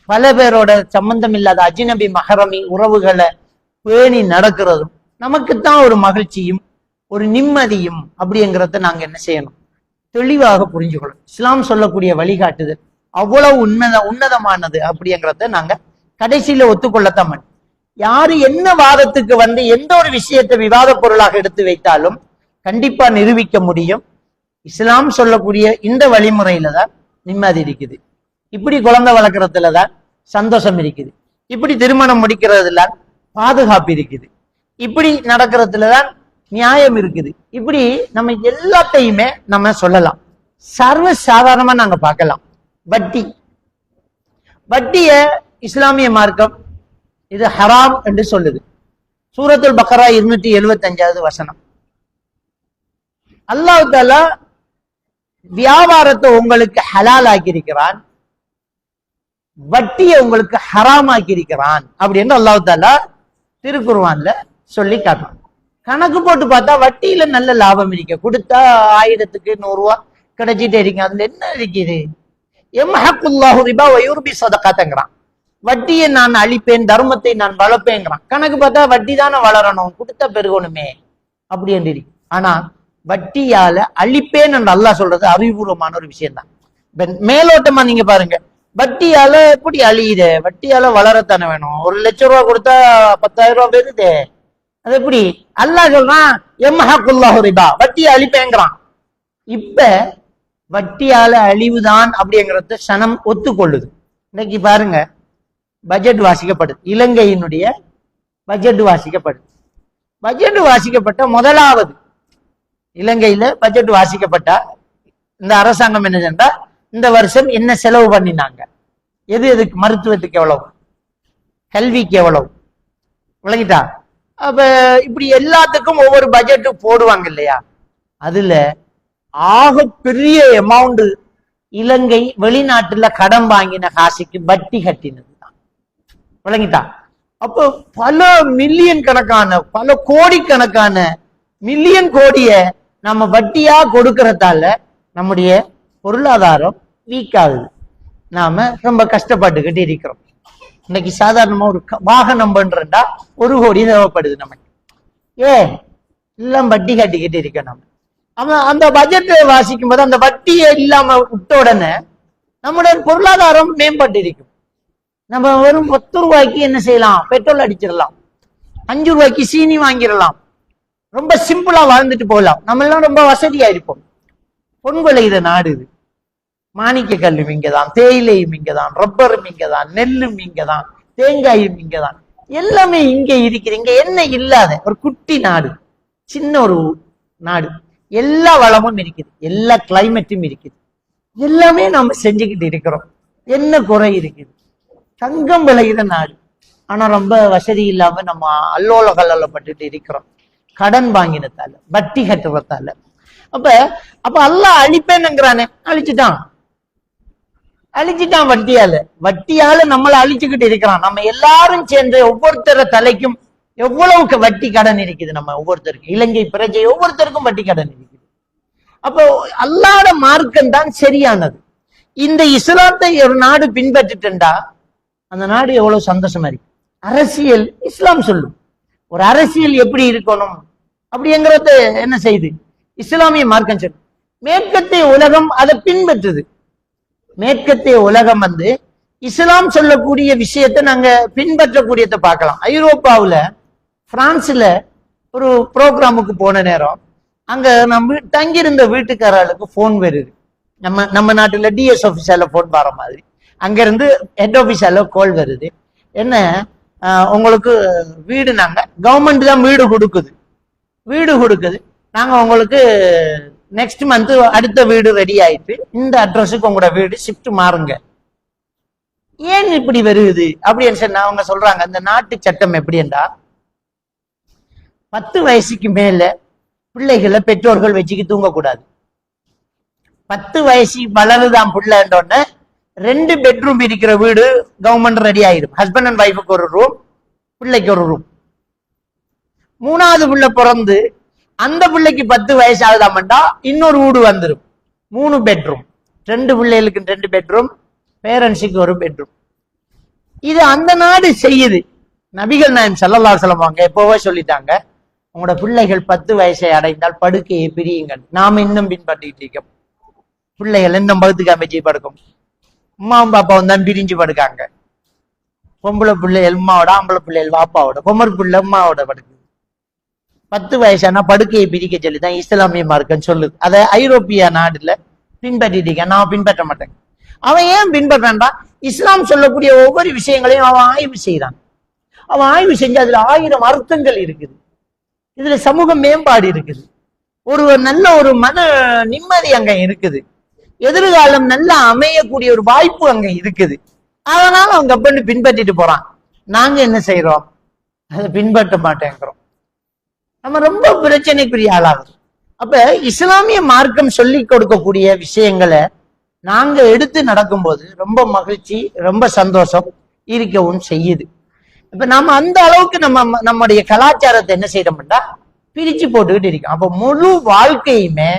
பல பேரோட சம்பந்தம் இல்லாத அஜ்னபி மஹரமி உறவுகளை பேணி நடக்கிறதும் நமக்குத்தான் ஒரு மகிழ்ச்சியும் ஒரு நிம்மதியும். அப்படிங்கிறத நாங்க என்ன செய்யணும், தெளிவாக புரிஞ்சுக்கணும். இஸ்லாம் சொல்லக்கூடிய வழிகாட்டுதல் அவ்வளவு உன்னதமானது அப்படிங்கிறத நாங்க கடைசியில ஒத்துக்கொள்ளத்தான் மாட்டோம். யாரு என்ன வாதத்துக்கு வந்து எந்த ஒரு விஷயத்தை விவாத பொருளாக எடுத்து வைத்தாலும் கண்டிப்பா நிரூபிக்க முடியும். இஸ்லாம் சொல்லக்கூடிய இந்த வழிமுறையில தான் நிம்மதி இருக்குது, இப்படி குழந்தை வளர்க்கறதுலதான் சந்தோஷம் இருக்குது, இப்படி திருமணம் முடிக்கிறதுல பாதுகாப்பு இருக்குது, இப்படி நடக்கிறதுலதான் நியாயம் இருக்குது. இப்படி நம்ம எல்லாத்தையுமே நம்ம சொல்லலாம். சர்வ சாதாரணமா நாங்க பார்க்கலாம். வட்டிய இஸ்லாமிய மார்க்கம் இது ஹராம் என்று சொல்லுது. சூரத்துல் பக்ரா 275வது வசனம். அல்லாஹ் தஆலா வியாபாரத்தை உங்களுக்கு ஹலால் ஆக்கியிருக்கிறான், வட்டியை உங்களுக்கு ஹராம் ஆக்கியிருக்கிறான் அப்படின்னு அல்லாஹ் தஆலா திருக்குர்ஆன்ல சொல்லி காட்டுறான். கணக்கு போட்டு பார்த்தா வட்டியில நல்ல லாபம் இருக்கு. கொடுத்தா 1000க்கு 100 ரூபா கிடைச்சிட்டே இருக்கு. அதுல என்ன இருக்குது? யம்ஹக்குல்லாஹு ரிபா வ யுர்பி ஸதகாத்தங்கறான். வட்டியை நான் அழிப்பேன், தர்மத்தை நான் வளர்ப்பேங்கிறான். கணக்கு பார்த்தா வட்டி தானே வளரணும், கொடுத்தா பெருகணுமே அப்படி என்று இருக்கு. ஆனா வட்டியால அழிப்பேன் என்று அல்லாஹ் சொல்றது அறிவுபூர்வமான ஒரு விஷயம் தான். மேலோட்டமா நீங்க பாருங்க, வட்டியால எப்படி அழியுது? வட்டியால வளரத்தானே வேணும். 1 லட்சம் ரூபாய் கொடுத்தா 10,000 ரூபாய் வருது. அது எப்படி? அல்லாஹ் சொல்றான் யம்ஹக்குல்லாஹு ரிபா, வட்டியை அழிப்பேங்கிறான். இப்ப வட்டியால அழிவுதான் அப்படிங்கிறத சனம் ஒத்துக்கொள்ளுது. இன்னைக்கு பாருங்க, பட்ஜெட் வாசிக்கப்படுது, இலங்கையினுடைய பட்ஜெட் வாசிக்கப்படுது. பட்ஜெட் வாசிக்கப்பட்ட முதலாவது இலங்கையில பட்ஜெட் வாசிக்கப்பட்டா இந்த அரசாங்கம் என்ன செஞ்சா, இந்த வருஷம் என்ன செலவு பண்ணினாங்க, எதுக்கு, மருத்துவத்துக்கு எவ்வளவு, கல்விக்கு எவ்வளவு, விளங்கிட்டா? அப்ப இப்படி எல்லாத்துக்கும் ஒவ்வொரு பட்ஜெட்டு போடுவாங்க இல்லையா? அதுல ஆக பெரிய அமௌண்ட் இலங்கை வெளிநாட்டுல கடன் வாங்கின காசுக்கு வட்டி கட்டினது தான், விளங்கிட்டா? அப்போ பல மில்லியன் கணக்கான, பல கோடிக்கணக்கான மில்லியன் கோடிய நம்ம வட்டியா கொடுக்கறதால நம்முடைய பொருளாதாரம் வீக் ஆகுது. நாம ரொம்ப கஷ்டப்பட்டுக்கிட்டு இருக்கிறோம். இன்னைக்கு சாதாரணமா ஒரு வாகனம் பண்றா 1 கோடி தேவைப்படுது நமக்கு. எல்லாம் வட்டி கட்டிக்கிட்டு இருக்க. நம்ம அவன் அந்த பட்ஜெட்டை வாசிக்கும் போது அந்த வட்டியை இல்லாம விட்ட உடனே நம்முடைய பொருளாதாரம் மேம்பட்டு இருக்கும். நம்ம வெறும் 10 ரூபாய்க்கு என்ன செய்யலாம்? பெட்ரோல் அடிச்சிடலாம். 5 ரூபாய்க்கு சீனி வாங்கிடலாம். ரொம்ப சிம்பிளா வாழ்ந்துட்டு போகலாம். நம்ம எல்லாம் ரொம்ப வசதியா இருப்போம். பொன் விளையிற நாடு இது. மாணிக்க கல்லும் இங்கதான், தேயிலையும் இங்கதான், ரப்பரும் இங்கதான், நெல்லும் இங்கதான், தேங்காயும் இங்கதான், எல்லாமே இங்க இருக்குது. இங்க என்ன இல்லாத ஒரு குட்டி நாடு, சின்ன ஒரு நாடு. எல்லா வளமும் இருக்குது, எல்லா கிளைமேட்டும் இருக்குது, எல்லாமே நாம செஞ்சுக்கிட்டு இருக்கிறோம். என்ன குறை இருக்குது? தங்கம் விளையிற நாடு. ஆனா ரொம்ப வசதி இல்லாம நம்ம அல்லோல கல்லப்பட்டுட்டு இருக்கிறோம், கடன் வாங்கினதால, வட்டி கட்டுறதால. அப்ப அல்லாஹ் அழிப்பேன்னுங்கிறானே, அழிச்சிட்டான் வட்டியால நம்மளை அழிச்சுக்கிட்டு இருக்கிறான். நம்ம எல்லாரும் சேர்ந்து ஒவ்வொருத்தர தலைக்கும் எவ்வளவுக்கு வட்டி கடன் இருக்குது. நம்ம ஒவ்வொருத்தருக்கும், இலங்கை பிரஜை ஒவ்வொருத்தருக்கும் வட்டி கடன் இருக்குது. அப்போ அல்லாஹ்வுடைய மார்க்கம் தான் சரியானது. இந்த இஸ்லாத்தை ஒரு நாடு பின்பற்றிட்டுண்டா அந்த நாடு எவ்வளவு சந்தோஷமா இருக்கு. அரசியல் இஸ்லாம் சொல்லும், ஒரு அரசியல் எப்படி இருக்கணும் அப்படிங்கிறத என்ன செய்யுது இஸ்லாமிய மார்க்கம் சொல்லும். மேற்கத்திய உலகம் அதை பின்பற்றுது. மேற்கத்திய உலகம் இஸ்லாம் சொல்லக்கூடிய விஷயத்தை நாங்க பின்பற்றக்கூடியதை பார்க்கலாம். ஐரோப்பாவுல பிரான்ஸ்ல ஒரு ப்ரோக்ராமுக்கு போன நேரம் அங்க நம்ம தங்கியிருந்த வீட்டுக்காரர்களுக்கு போன் வருது. நம்ம நாட்டுல டிஎஸ் ஆபீஸால போன் வர மாதிரி அங்க இருந்து ஹெட் ஆபீஸால கால் வருது. என்ன, உங்களுக்கு வீடு, நாங்க கவர்மெண்ட் தான் வீடு கொடுக்குது, நாங்க உங்களுக்கு நெக்ஸ்ட் மந்த் அடுத்த வீடு ரெடி ஆயிட்டு இந்த அட்ரஸுக்கு உங்களோட வீடு ஷிஃப்ட் மாறுங்க. ஏன் இப்படி வருது அப்படின்னு சொன்னா அவங்க சொல்றாங்க, இந்த நாட்டு சட்டம் எப்படின்னா 10 வயசுக்கு மேல பிள்ளைகளை பெற்றோர்கள் வச்சுக்கு தூங்கக்கூடாது. 10 வயசு வளருதான் பிள்ளைன்றோன்னு 2 பெட்ரூம் இருக்கிற வீடு கவர்மெண்ட் ரெடி ஆயிடும். ஹஸ்பண்ட் அண்ட் ஒய்ஃபுக்கு ஒரு ரூம், பிள்ளைக்கு ஒரு ரூம். 3வது பிள்ளை பிறந்து அந்த பிள்ளைக்கு 10 வயசு ஆகுதாமண்டா இன்னொரு வீடு வந்துடும், 3 பெட்ரூம். 2 பிள்ளைகளுக்கு 2 பெட்ரூம், பேரண்ட்ஸுக்கு ஒரு பெட்ரூம். இது அந்த நாடு செய்யுது. நபிகள் நாயகம் ஸல்லல்லாஹு அலைஹி வஸல்லம் எப்போவே சொல்லிட்டாங்க, உங்களோட பிள்ளைகள் 10 வயசை அடைந்தால் படுக்கையை பிரியுங்கள். நாம இன்னும் பின்பற்றிட்டு இருக்கோம். பிள்ளைகள் இன்னும் பகுத்துக்கு அமைச்சு படுக்கும். அம்மாவும் பாப்பாவும் தான் பிரிஞ்சு படுக்காங்க. பொம்பளை பிள்ளைகள் அம்மாவோட, ஆம்பளை பிள்ளைகள் பாப்பாவோட, பொம்மர் பிள்ளை அம்மாவோட படுக்குது. 10 வயசானா படுக்கையை பிரிக்க சொல்லி தான் இஸ்லாமிய மார்க்கம் சொல்லுது. அதை ஐரோப்பிய நாடுல பின்பற்றிட்டு நான் பின்பற்ற மாட்டேன். அவன் ஏன் பின்பற்றான்டா? இஸ்லாம் சொல்லக்கூடிய ஒவ்வொரு விஷயங்களையும் அவன் ஆய்வு செய்யறான். அவன் ஆய்வு செஞ்சு அதுல 1000 அர்த்தங்கள் இருக்குது. இதுல சமூக மேம்பாடு இருக்குது, ஒரு நல்ல ஒரு மன நிம்மதி அங்க இருக்குது, எதிர்காலம் நல்லா அமையக்கூடிய ஒரு வாய்ப்பு அங்க இருக்குது. அதனால அவங்க அப்பன்னு பின்பற்றிட்டு போறான். நாங்க என்ன செய்யறோம்? அதை பின்பற்ற மாட்டேங்கிறோம். நம்ம ரொம்ப பிரச்சனைக்குரிய ஆளாகும். அப்ப இஸ்லாமிய மார்க்கம் சொல்லி கொடுக்கக்கூடிய விஷயங்களை நாங்க எடுத்து நடக்கும்போது ரொம்ப மகிழ்ச்சி, ரொம்ப சந்தோஷம் இருக்கவும் செய்யுது. இப்ப நம்ம அந்த அளவுக்கு நம்முடைய கலாச்சாரத்தை என்ன செய்யறோம்னா பிரிச்சு போட்டுக்கிட்டு இருக்கோம். அப்ப முழு வாழ்க்கையுமே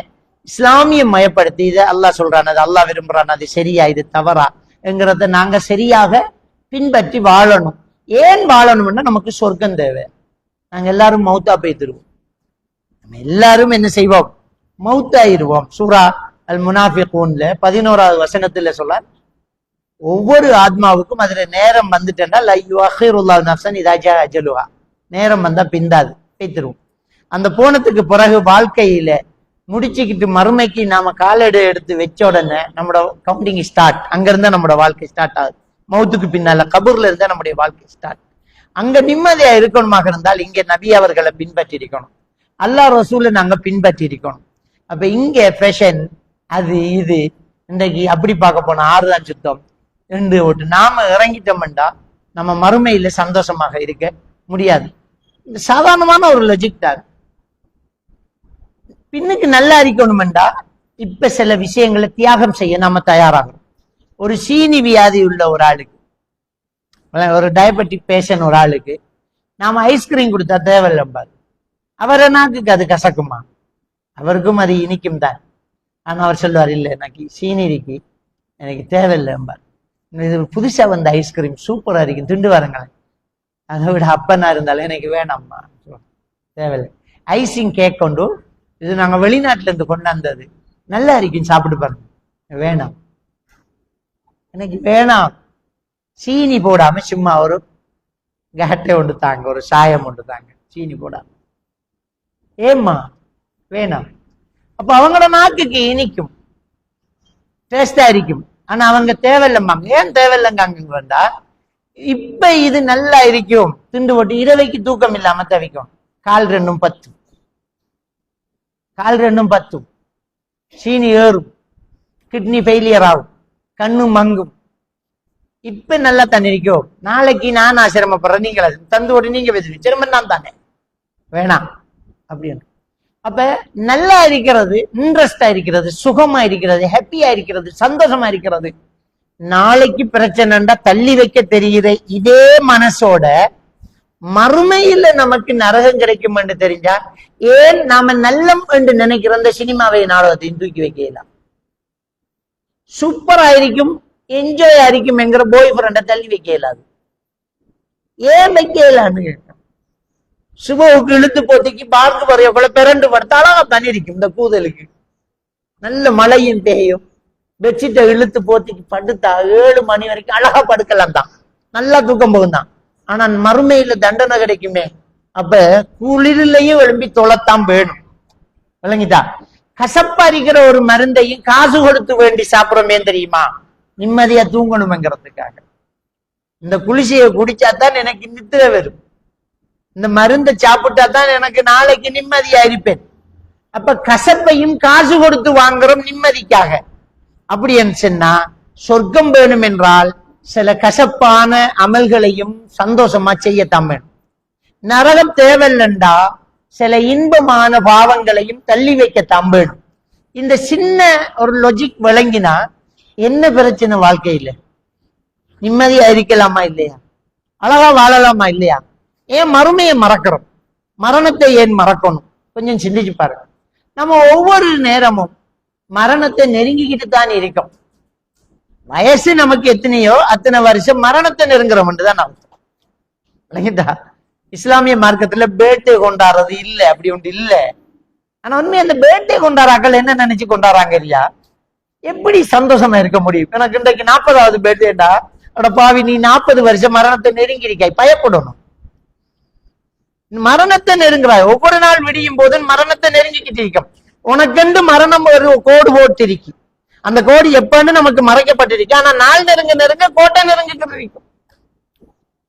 இஸ்லாமிய மயப்படுத்தி, இதை அல்லாஹ் சொல்றான், அது அல்லாஹ் விரும்புறான், அது சரியா இது தவறா என்கிறத நாங்க சரியாக பின்பற்றி வாழணும். ஏன் வாழணும்னா நமக்கு சொர்க்கம் தேவை. நாங்க எல்லாரும் மௌத்தா போய்த்திருவோம். நம்ம எல்லாரும் என்ன செய்வோம்? மௌத்தாயிருவோம். சூரா அல் முனாஃபிகூன்ல 11வது வசனத்துல சொல்ல, ஒவ்வொரு ஆத்மாவுக்கும் அதுல நேரம் வந்துட்டேன்னா நேரம் வந்தா பிந்தாது, பேத்திருவோம். அந்த போனதுக்கு பிறகு வாழ்க்கையில முடிச்சுக்கிட்டு மறுமைக்கு நாம காலெடு எடுத்து வச்ச உடனே நம்மளோட கவுண்டிங் ஸ்டார்ட். அங்க இருந்தா நம்மளோட வாழ்க்கை ஸ்டார்ட் ஆகுது. மௌத்துக்கு பின்னால கபூர்ல இருந்தா நம்முடைய வாழ்க்கை ஸ்டார்ட். அங்க நிம்மதியா இருக்கணுமாக இருந்தால் இங்க நபி அவர்களை பின்பற்றி இருக்கணும், அல்லாஹ் ரசூலை நாங்க பின்பற்றி இருக்கணும். அப்ப இங்க ஃபேஷன் அது இது இன்றைக்கு அப்படி பார்க்க போனா 6 தான் சுத்தம் 2 ஓட்டு நாம இறங்கிட்டோம்டா நம்ம மறுமையில சந்தோஷமாக இருக்க முடியாது. சாதாரணமான ஒரு லொஜிக் தான். பின்னுக்கு நல்லா இருக்கணும்டா இப்ப சில விஷயங்களை தியாகம் செய்ய நாம தயாராகணும். ஒரு சீனி வியாதி உள்ள ஒரு ஆளுக்கு, ஒரு டயபெட்டிக் பேஷண்ட் ஒரு ஆளுக்கு நாம ஐஸ்கிரீம் கொடுத்தா தேவையில்லைம்பாரு. அவரை நாக்குக்கு அது கசக்குமா? அவருக்கும் அது இனிக்கும் தான். ஆனா அவர் சொல்லுவார், இல்லை எனக்கு சீனி இருக்கு, எனக்கு தேவையில்லைம்பார். இது புதுசா வந்த ஐஸ்கிரீம் சூப்பரா இருக்கு, திண்டு வரங்களேன், அதை விட அப்பனா இருந்தாலும் எனக்கு வேணாம்மா, தேவையில்லை. ஐசிங் கேக் கொண்டு இது நாங்க வெளிநாட்டுல இருந்து கொண்டாந்தது, நல்லா இருக்கும், சாப்பிட்டு பாருங்க. வேணாம், எனக்கு வேணாம். சீனி போடாம சும்மா ஒரு கட்டை ஒன்று தாங்க, ஒரு சாயம் ஒன்று தாங்க, சீனி போடாம. ஏம்மா வேணாம். அப்ப அவங்களோட நாக்குக்கு இனிக்கும், டேஸ்டா இருக்கும். ஆனா அவங்க தேவையில்லைம்மாங்க. ஏன் தேவையில்லைங்க வந்தா, இப்ப இது நல்லா இருக்கும், திண்டு போட்டு இரவைக்கு தூக்கம் இல்லாம தவிக்கும். கால் ரெண்டும் 10, கால் ரெண்டும் 10, சீனி ஏறும், கிட்னி ஃபெயிலியர் ஆகும், கண்ணு மங்கும். இப்ப நல்லா தண்ணி இருக்கும், நாளைக்கு நான் சிரமப்படுறேன், நீங்கள தந்து ஓடி நீங்க பேசுறீங்க, சிரமம் நான் தானே, வேணாம் அப்படின்னு. அப்ப நல்லா இருக்கிறது, இன்ட்ரெஸ்டா இருக்கிறது, சுகமா இருக்கிறது, ஹாப்பியா இருக்கிறது, சந்தோஷமா இருக்கிறது. நாளைக்கு பிரச்சனைண்டா தள்ளி வைக்க தெரியுது. இதே மனசோட மறுமையில நமக்கு நரகம் கிடைக்கும் என்று தெரிஞ்சா, ஏன் நாம நல்லம் என்று நினைக்கிற அந்த சினிமாவை நாடகத்தையும் தூக்கி வைக்கலாம். சூப்பரா இருக்கும், என்ஜாய் ஆയിരിக்கும் என்கிற பாய் ஃப்ரெண்ட தள்ளி வைக்க இயலாது. ஏன் வைக்க இயலான்னு கேட்டோம். சுபவுக்கு இழுத்து போத்திக்கு பார்க்கு வரைய போல பிறண்டு படுத்த அழகா தண்ணி இருக்கும். இந்த கூதலுக்கு நல்ல மழையும் பெய்யும், பெட்ஷீட்டை இழுத்து போத்திக்கு படுத்தா 7 மணி வரைக்கும் அழகா படுக்கலாம் தான், நல்லா தூக்கம் போகும் தான். ஆனா மறுமையில தண்டனை கிடைக்குமே. அப்ப குளிரிலையும் எழும்பி தொலைத்தான் வேணும், விளங்கிட்டா? கசப்பா இருக்கிற ஒரு மருந்தையும் காசு கொடுத்து வேண்டி சாப்பிடுறோமே தெரியுமா, நிம்மதியா தூங்கணும்ங்கிறதுக்காக. இந்த குளிசையை குடிச்சாதான் எனக்கு நித்திரை வரும், இந்த மருந்தை சாப்பிட்டா தான் எனக்கு நாளைக்கு நிம்மதியா இருப்பேன். அப்ப கசப்பையும் காசு கொடுத்து வாங்குறோம் நிம்மதிக்காக. அப்படி சொன்னா சொர்க்கம் வேணும் என்றால் சில கசப்பான அமல்களையும் சந்தோஷமா செய்யத்தான் வேணும். நரகம் தேவையில்லண்டா சில இன்பமான பாவங்களையும் தள்ளி வைக்கத்தான் வேணும். இந்த சின்ன ஒரு லாஜிக் விளங்கினா என்ன பிரச்சனை வாழ்க்கையில? நிம்மதியா இருக்கலாமா இல்லையா? அழகா வாழலாமா இல்லையா? ஏன் மறுமையை மறக்கிறோம்? மரணத்தை ஏன் மறக்கணும்? கொஞ்சம் சிந்திச்சு பாருங்க. நம்ம ஒவ்வொரு நேரமும் மரணத்தை நெருங்கிக்கிட்டு தான் இருக்கோம். வயசு நமக்கு எத்தனையோ அத்தனை வருஷம் மரணத்தை நெருங்குறோம் தான் அர்த்தம். இஸ்லாமிய மார்க்கத்துல பேட்டை கொண்டாடுறது இல்ல, அப்படி ஒன்று இல்ல. ஆனா உண்மை அந்த பேட்டை கொண்டாடுறாக்கள் என்ன நினைச்சு கொண்டாடுறாங்க இல்லையா? எப்படி சந்தோஷமா இருக்க முடியும்? எனக்கு இன்றைக்கு 40வது பேட்டேடா, அட பாவி நீ 40 வருஷம் மரணத்தை நெருங்கி இருக்காய், பயப்படணும். மரணத்தை நெருங்குறாய், ஒவ்வொரு நாள் விடியும் போது மரணத்தை நெருங்கிக்கிட்டு இருக்கும். உனக்கென்று மரணம் ஒரு கோடு போட்டிருக்கு, அந்த கோடு எப்பன்னு நமக்கு மறைக்கப்பட்டிருக்கு. ஆனா நாள் நெருங்க நெருங்க கோட்டை நெருங்கிட்டு இருக்கும்.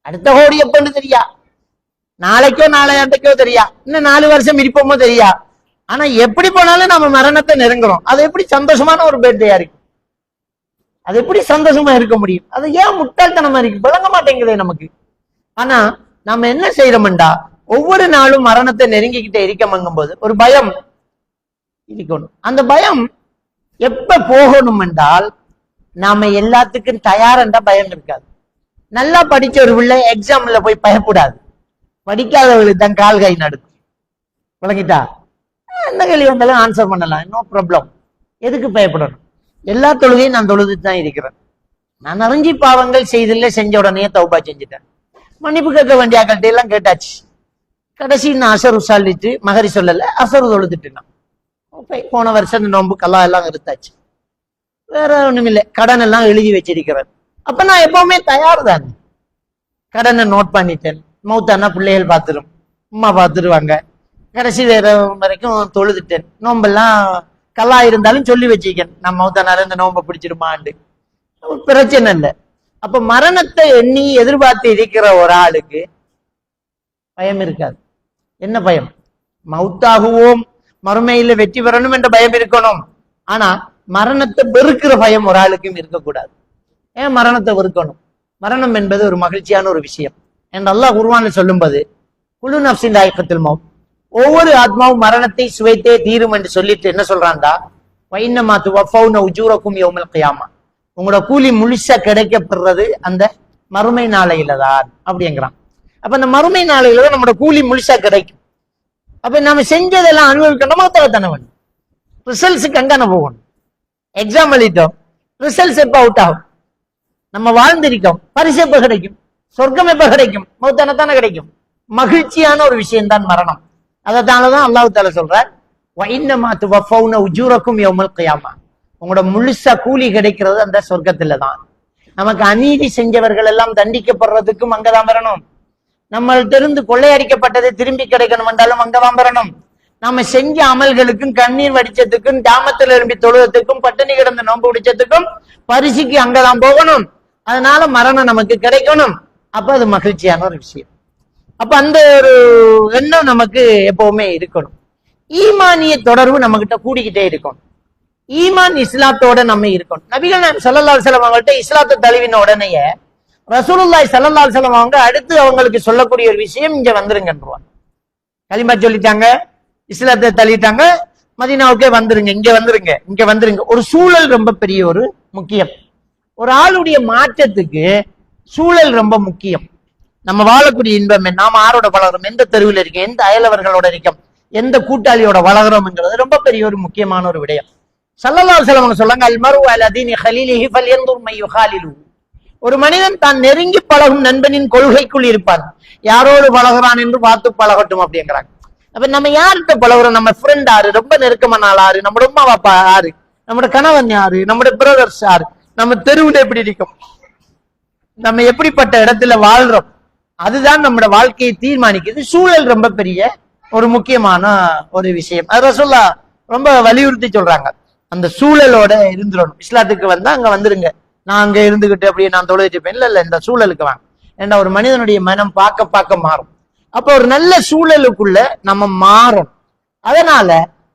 அடுத்த கோடு எப்பன்னு தெரியா, நாளைக்கோ நாளையாண்டுக்கோ தெரியா, இன்னும் 4 வருஷம் இருப்போமோ தெரியா. ஆனா எப்படி போனாலும் நம்ம மரணத்தை நெருங்குறோம். அது எப்படி சந்தோஷமான ஒரு பேட்டையா இருக்கு? அது எப்படி சந்தோஷமா இருக்க முடியும்? அது ஏன் முட்டாள்தனமா இருக்கு? விளங்க மாட்டேங்குதே நமக்கு. ஆனா நம்ம என்ன செய்யறோம்டா, ஒவ்வொரு நாளும் மரணத்தை நெருங்கிக்கிட்டே இருக்கமங்கும் போது ஒரு பயம் இருக்கணும். அந்த பயம் எப்ப போகணும் என்றால், நாம எல்லாத்துக்கும் தயாரண்டா பயம் இருக்காது. நல்லா படிச்ச ஒரு பிள்ளை எக்ஸாம்ல போய் பயப்படாது, படிக்காதவர்களுக்கு தான் கால் கை நடுக்கும். விளங்கிட்டா? என்ன கேள்வி வந்தாலும் ஆன்சர் பண்ணலாம், நோ ப்ராப்ளம். எதுக்கு பயப்படணும்? எல்லா தொழுகையும் நான் தொழுதுட்டு தான் இருக்கிறேன். நான் நிறைஞ்சி பாவங்கள் செய்தில்லை, செஞ்ச உடனே தௌபா செஞ்சுட்டேன். மன்னிப்பு கேட்க வேண்டிய ஆக்கள்கிட்ட எல்லாம் கேட்டாச்சு. கடைசி நான் அசரு சொல்லிட்டு மகரி சொல்லல, அசரு தொழுதுட்டு போன வருஷம் நோம்பு கல்லா எல்லாம் இருத்தாச்சு. வேற ஒண்ணும் இல்லை, கடன் எல்லாம் எழுதி வச்சிருக்கிறேன். அப்ப நான் எப்பவுமே தயார் தானே. கடனை நோட் பண்ணிட்டேன். மௌத்தானா பிள்ளைகள் பார்த்துரும், அம்மா பார்த்துருவாங்க. கடைசி வேற வரைக்கும் தொழுதுட்டேன். நோம்பெல்லாம் கல்லா இருந்தாலும் சொல்லி வச்சிருக்கேன், நான் மௌத்தானால இந்த நோம்பை பிடிச்சிருமாண்டு. பிரச்சனை இல்லை. அப்ப மரணத்தை எண்ணி எதிர்பார்த்து இருக்கிற ஒரு ஆளுக்கு பயம் இருக்காது. என்ன பயம்? மௌத்தாகுவோம், மறுமையில வெற்றி பெறணும் என்ற பயம் இருக்கணும். ஆனா மரணத்தை வெறுக்கிற பயம் ஒரு ஆளுக்கும் இருக்கக்கூடாது. ஏன் மரணத்தை வெறுக்கணும்? மரணம் என்பது ஒரு மகிழ்ச்சியான ஒரு விஷயம் என்று அல்லாஹ் குர்ஆன்ல சொல்லும்போது, குலு நஃப்ஸின் தாயிகத்துல் மௌத், ஒவ்வொரு ஆத்மாவும் மரணத்தை சுவைத்தே தீரும் என்று சொல்லிட்டு என்ன சொல்றான்டா, வைன்னமா துவஃபௌன உஜூரக்கும் யௌமல் கியாமா, உங்களோட கூலி முழுசா கிடைக்கப்படுறது அந்த மறுமை நாளையில தான் அப்படிங்கிறான். அப்ப அந்த மறுமை நாளையில தான் நம்மளோட கூலி முழுசா கிடைக்கும். அப்ப நம்ம செஞ்சதெல்லாம் அனுபவிக்கணும். தானே வேணும். ரிசல்ட்ஸுக்கு அங்கான போகணும். எக்ஸாம் எழுதிட்டோம், ரிசல்ட்ஸ் எப்ப அவுட் ஆகும்? நம்ம வாழ்ந்திருக்கோம், பரிசு எப்ப கிடைக்கும்? சொர்க்கம் எப்ப கிடைக்கும்? மௌத்தான தானே கிடைக்கும். மகிழ்ச்சியான ஒரு விஷயம் தான் மரணம். அதனாலதான் அல்லாஹ் தஆலா சொல்றார், வஇன்னமா துவஃபௌன உஜூரக்கும் யௌமல் கியாமா. உங்களோட முழுசா கூலி கிடைக்கிறது அந்த சொர்க்கத்துல தான். நமக்கு அநீதி செஞ்சவர்கள் எல்லாம் தண்டிக்கப்படுறதுக்கும் அங்கதான் வரணும். நம்மள்ட்ட இருந்து கொள்ளையடிக்கப்பட்டதை திரும்பி கிடைக்கணும் என்றாலும் அங்கதான் வரணும். நம்ம செஞ்ச அமல்களுக்கும் கண்ணீர் வடிச்சதுக்கும் ஜாமத்துல எழும்பி தொழுவதுக்கும் பட்டினி கிடந்து நோன்பு பிடிச்சதுக்கும் பரிசுக்கு அங்கதான் போகணும். அதனால மரணம் நமக்கு கிடைக்கணும். அப்ப அது மகிழ்ச்சியான ஒரு விஷயம். அப்ப அந்த ஒரு எண்ணம் நமக்கு எப்பவுமே இருக்கணும். ஈமானிய தொடர்பு நம்ம கிட்ட கூடிக்கிட்டே இருக்கணும். ஈமான் இஸ்லாத்தோட நம்ம இருக்கணும். நபிகள் நாயகம் ஸல்லல்லாஹு அலைஹி வஸல்லம் அவங்கள்ட்ட இஸ்லாத்தை தழுவின உடனேயே ரசூலுல்லாஹி ஸல்லல்லாஹு அலைஹி வஸல்லம் அவங்க அடுத்து அவங்களுக்கு சொல்லக்கூடிய ஒரு விஷயம், இங்க வந்துருங்கன்றாங்க. கலிமா சொல்லிட்டாங்க, இஸ்லாத்தை தள்ளிட்டாங்க, மதீனாவுக்கே வந்துருங்க, இங்க வந்துருங்க, இங்க வந்துருங்க. ஒரு சூழல் ரொம்ப பெரிய ஒரு முக்கியம். ஒரு ஆளுடைய மாற்றத்துக்கு சூழல் ரொம்ப முக்கியம். நம்ம வாழக்கூடிய இன்பம், நாம ஆரோட வளர்றோம், எந்த தெருவில் இருக்கோம், எந்த அயலவர்களோட இருக்கோம், எந்த கூட்டாளியோட வளர்றோம்ங்கிறது ரொம்ப பெரிய ஒரு முக்கியமான ஒரு விடயம். ஸல்லல்லாஹு அலைஹி வஸல்லம் சொல்றாங்க, அல் மர்உ அலா தீனி கலீலிஹி ஃபல்யன்துர் மை யுகாலிலு. ஒரு மனிதன் தான் நெருங்கி பழகும் நண்பனின் கொள்கைக்குள் இருப்பான், யாரோடு பழகுறான் என்று பார்த்து பழகட்டும் அப்படிங்கிறாங்க. அப்ப நம்ம யார்கிட்ட பழகுறோம்? நம்ம ஃப்ரெண்ட் யாரு, ரொம்ப நெருக்கமான ஆள் யாரு, நம்மட உமா பாப்பா யாரு, நம்மட கணவன் யாரு, நம்மட பிரதர்ஸ் யாரு, நம்ம தெருவுல எப்படி இருக்கும், நம்ம எப்படிப்பட்ட இடத்துல வாழ்றோம், அதுதான் நம்மட வாழ்க்கையை தீர்மானிக்குது. சூழல் ரொம்ப பெரிய ஒரு முக்கியமான ஒரு விஷயம். அது ரசூலுல்லாஹ் ரொம்ப வலியுறுத்தி சொல்றாங்க, அந்த சூழலோட இருந்துடணும். இஸ்லாத்துக்கு வந்தா அங்க வந்துருங்க, நான் அங்க இருந்துகிட்டு அப்படியே நான் தொழுதுட்டு இருப்பேன், இல்ல இந்த சூழலுக்கு வாங்க. ஏன்னா ஒரு மனிதனுடைய மனம் பார்க்க பார்க்க மாறும். அப்ப ஒரு நல்ல சூழலுக்குள்ள நம்ம மாறும். அதனால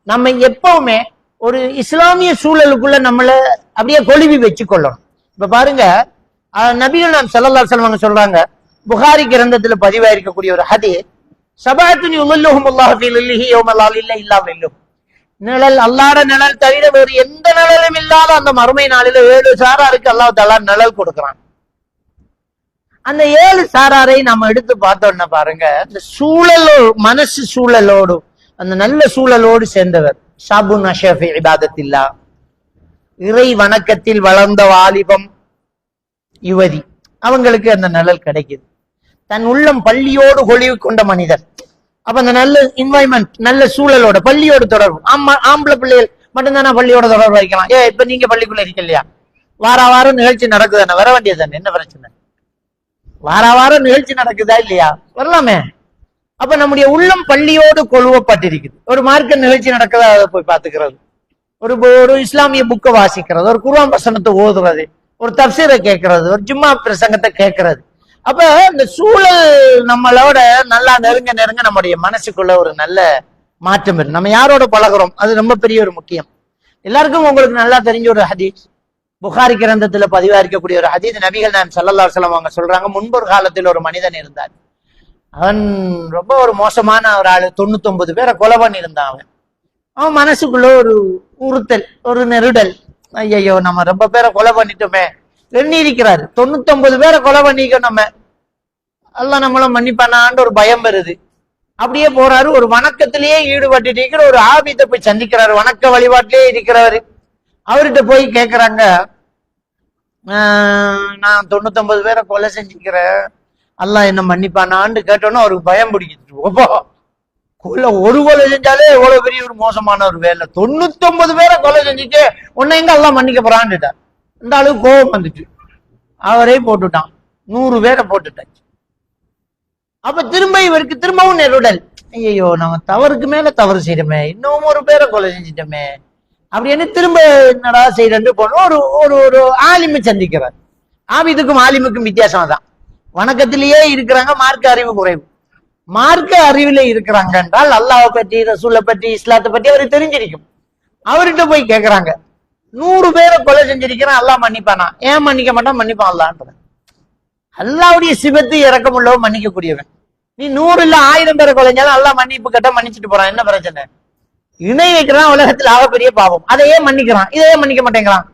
நம்ம எப்பவுமே ஒரு இஸ்லாமிய சூழலுக்குள்ள நம்மள அப்படியே கொழுவி வச்சு கொள்ளணும். இப்ப பாருங்க, நபிகள் நாயகம் ஸல்லல்லாஹு அலைஹி வஸல்லம் சொல்றாங்க, புகாரி கிரந்தத்துல பதிவாயிருக்கக்கூடிய ஒரு ஹதீஸ், ஸபஅத்துன் யுظில்லுஹுமுல்லாஹு ஃபீ லில்லிஹி யௌம லா லில்ல இல்லா லில்லுஹு. நிழல், அல்லாஹ்வுட நிழல் தவிர வேறு எந்த நிழலும் இல்லாத அந்த மறுமை நாளில 7 சாராருக்கு அல்லாஹ் தஆலா நிழல் கொடுக்கிறான். அந்த 7 சாராரை நம்ம எடுத்து பார்த்தோம்னா பாருங்க, இந்த சூழலோடு, மனசு சூழலோடு, அந்த நல்ல சூழலோடு சேர்ந்தவர். ஷாபுன் நஷா ஃபீ இபாதத்தில்லாஹ், இறை வணக்கத்தில் வளர்ந்த வாலிபம், யுவதி, அவங்களுக்கு அந்த நிழல் கிடைக்குது. தன் உள்ளம் பள்ளியோடு கொழிவு கொண்ட மனிதர். அப்ப அந்த நல்ல என்வாயன்மெண்ட், நல்ல சூழலோட, பள்ளியோட தொடர்பு. ஆம்பளை பிள்ளைகள் மட்டும்தானே பள்ளியோட தொடர்பு வைக்கலாம். இப்ப நீங்க பள்ளிக்குள்ள இருக்க இல்லையா, வாரம் நிகழ்ச்சி நடக்குதானே, வர வேண்டியதானே, என்ன பிரச்சனை? வாரம் நிகழ்ச்சி நடக்குதா இல்லையா, வரலாமே. அப்ப நம்முடைய உள்ளம் பள்ளியோடு கொழுவப்பட்டிருக்குது. ஒரு மார்க்க நிகழ்ச்சி நடக்குதா, அதை போய் பாத்துக்கிறது, ஒரு இஸ்லாமிய புக்கை வாசிக்கிறது, ஒரு குர்ஆன் வசனத்தை ஓதுறது, ஒரு தப்சீரை கேட்கறது, ஒரு ஜும்மா பிரசங்கத்தை கேட்கறது. அப்ப இந்த சூழல் நம்மளோட நல்லா நெருங்க நம்முடைய மனசுக்குள்ள ஒரு நல்ல மாற்றம் இருக்கு. நம்ம யாரோட பழகுறோம், அது ரொம்ப பெரிய ஒரு முக்கியம். எல்லாருக்கும் உங்களுக்கு நல்லா தெரிஞ்ச ஒரு ஹதீஸ், புகாரி கிரந்தத்துல பதிவா இருக்கக்கூடிய ஒரு ஹதீஸ். நபிகள் நாயகம் ஸல்லல்லாஹு அலைஹி வஸல்லம் அவங்க சொல்றாங்க, முன்பொரு காலத்தில் ஒரு மனிதன் இருந்தார். அவன் ரொம்ப ஒரு மோசமான ஒரு ஆளு, 99 பேரை கொலை பண்ணியிருந்தான். அவன் மனசுக்குள்ள ஒரு உறுத்தல், ஒரு நெருடல், ஐயோ நம்ம ரொம்ப பேரை கொலை பண்ணிட்டோமே, எண்ணிருக்கிறாரு. 99 பேரை கொலை பண்ணிக்க, நம்ம அல்லாஹ் நம்மளும் மன்னிப்பானான்னு ஒரு பயம் வருது. அப்படியே போறாரு, ஒரு வணக்கத்திலேயே ஈடுபட்டு இருக்கிற ஒரு ஆபித்தை போய் சந்திக்கிறாரு, வணக்க வழிபாட்டிலேயே இருக்கிறவரு. அவர்கிட்ட போய் கேட்கிறாங்க, நான் 99 பேரை கொலை செஞ்சுக்கிறேன், அல்லாஹ் என்ன மன்னிப்பானான்னு கேட்டோன்னா அவருக்கு பயம் பிடிக்கிட்டு, ஒரு கொலை செஞ்சாலே எவ்வளவு பெரிய ஒரு மோசமான ஒரு வேலை, 99 பேரை கொலை செஞ்சுட்டு உன்னை எங்க அல்லாஹ் மன்னிக்க போறான்னுட்டார். இந்த அளவுக்கு கோபம் வந்துட்டு அவரே போட்டுட்டான், 100 பேரை போட்டுட்டாச்சு. அப்ப இவருக்கு திரும்பவும் நெருடல், ஐயோ நம்ம தவறுக்கு மேல தவறு செய்யறோமே, இன்னும் ஒரு பேரை கொலை செஞ்சிட்டோமே அப்படின்னு திரும்ப என்னடா செய்யறேன்னு போனோம். ஒரு ஆலிமை சந்திக்கிறார். ஆபிதுக்கும் ஆலிமுக்கும் வித்தியாசம் தான், வணக்கத்திலேயே இருக்கிறாங்க, மார்க்க அறிவு குறைவு. மார்க்க அறிவுல இருக்கிறாங்க என்றால் அல்லாஹ்வை பற்றி, ரசூலை பற்றி, இஸ்லாத்தை பற்றி அவருக்கு தெரிஞ்சிருக்கும். அவர்கிட்ட போய் கேட்கிறாங்க, 100 பேரை கொலை செஞ்சிருக்கிறான், அல்லாஹ் மன்னிப்பானா? ஏன் மன்னிக்க மாட்டான்? மன்னிப்பான் அல்லாஹ்ன்ற. அல்லாஹ்வுடைய சிபத்து இறக்கம் உள்ளவன் மன்னிக்க கூடியவன். நீ 100 இல்ல 1000 பேரை கொலைஞ்சாலும் அல்லாஹ் மன்னிப்பு கேட்டா மன்னிச்சுட்டு போறான், என்ன பிரச்சனை? இணை வைக்கிறான் உலகத்தில் ஆகப்பெரிய பாவம், அதை ஏன் மன்னிக்கிறான், இதை ஏன் மன்னிக்க மாட்டேங்கிறான்?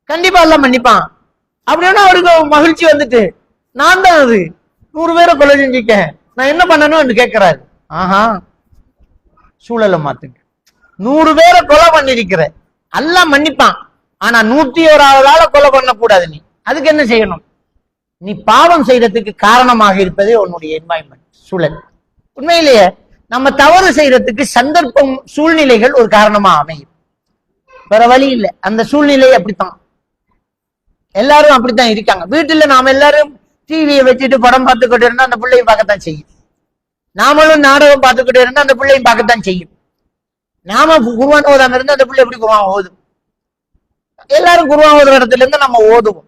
கண்டிப்பா அல்லாஹ் மன்னிப்பான். அப்படின்னா அவருக்கு மகிழ்ச்சி வந்துட்டு, நான் தான் அது 100 பேரை கொலை செஞ்சுக்கேன், நான் என்ன பண்ணணும் கேட்கிறாரு. ஆஹா, சூழலை மாத்துங்க. 100 பேரை கொலை பண்ணிருக்கிற, அல்லாஹ் மன்னிப்பான். ஆனா 101வது ஆளை கொலை பண்ணக்கூடாது. நீ அதுக்கு என்ன செய்யணும்? நீ பாவம் செய்யறதுக்கு காரணமாக இருப்பதே உன்னுடைய என்வாயன்மெண்ட், சூழல். உண்மையிலேயே நம்ம தவறு செய்யறதுக்கு சந்தர்ப்பம் சூழ்நிலைகள் ஒரு காரணமா அமையும். வேற வழி இல்லை. அந்த சூழ்நிலை அப்படித்தான், எல்லாரும் அப்படித்தான் இருக்காங்க. வீட்டுல நாம எல்லாரும் டிவியை வச்சுட்டு படம் பார்த்துக்கிட்டு இருந்தா அந்த பிள்ளையும் பார்க்கத்தான் செய்யும். நாமளும் நாடகம் பார்த்துக்கிட்டு இருந்தா அந்த பிள்ளையும் பார்க்கத்தான் செய்யும். நாம குர்ஆன் ஓதாம இருந்தா அந்த பிள்ளை எப்படி குர்ஆன் ஓதும்? எல்லாரும் குர்ஆன் ஓதுற இடத்துல இருந்து நம்ம ஓதுவோம்.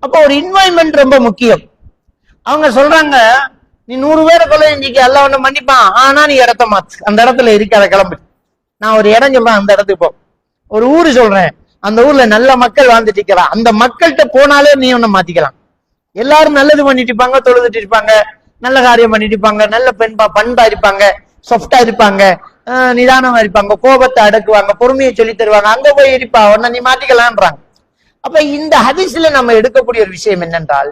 அப்போ ஒரு இன்வால்மெண்ட் ரொம்ப முக்கியம். அவங்க சொல்றாங்க, நீ 100 பேரை கொலை செஞ்சிக்க அல்லாஹ் ஒண்ணு மன்னிப்பான், ஆனா நீ இடத்த மாத்து, அந்த இடத்துல இருக்காத, கிளம்பு. நான் ஒரு இடம் சொல்றேன், அந்த இடத்துக்கு போ. ஒரு ஊரு சொல்றேன், அந்த ஊர்ல நல்ல மக்கள் வாழ்ந்துட்டு இருக்கிறான், அந்த மக்கள்கிட்ட போனாலே நீ ஒண்ணு மாத்திக்கலாம். எல்லாரும் நல்லது பண்ணிட்டு இருப்பாங்க, தொழுதுட்டு இருப்பாங்க, நல்ல காரியம் பண்ணிட்டு இருப்பாங்க, நல்ல பண்பா இருப்பாங்க, சாஃப்டா இருப்பாங்க, நிதானமா இருப்பாங்க, கோபத்தை அடக்குவாங்க, பொறுமையை சொல்லி தருவாங்க. அங்க போய் இருப்பா, உடனே நீ மாத்திக்கலான்றாங்க. அப்ப இந்த ஹதீஸ்ல நம்ம எடுக்கக்கூடிய ஒரு விஷயம் என்னென்றால்,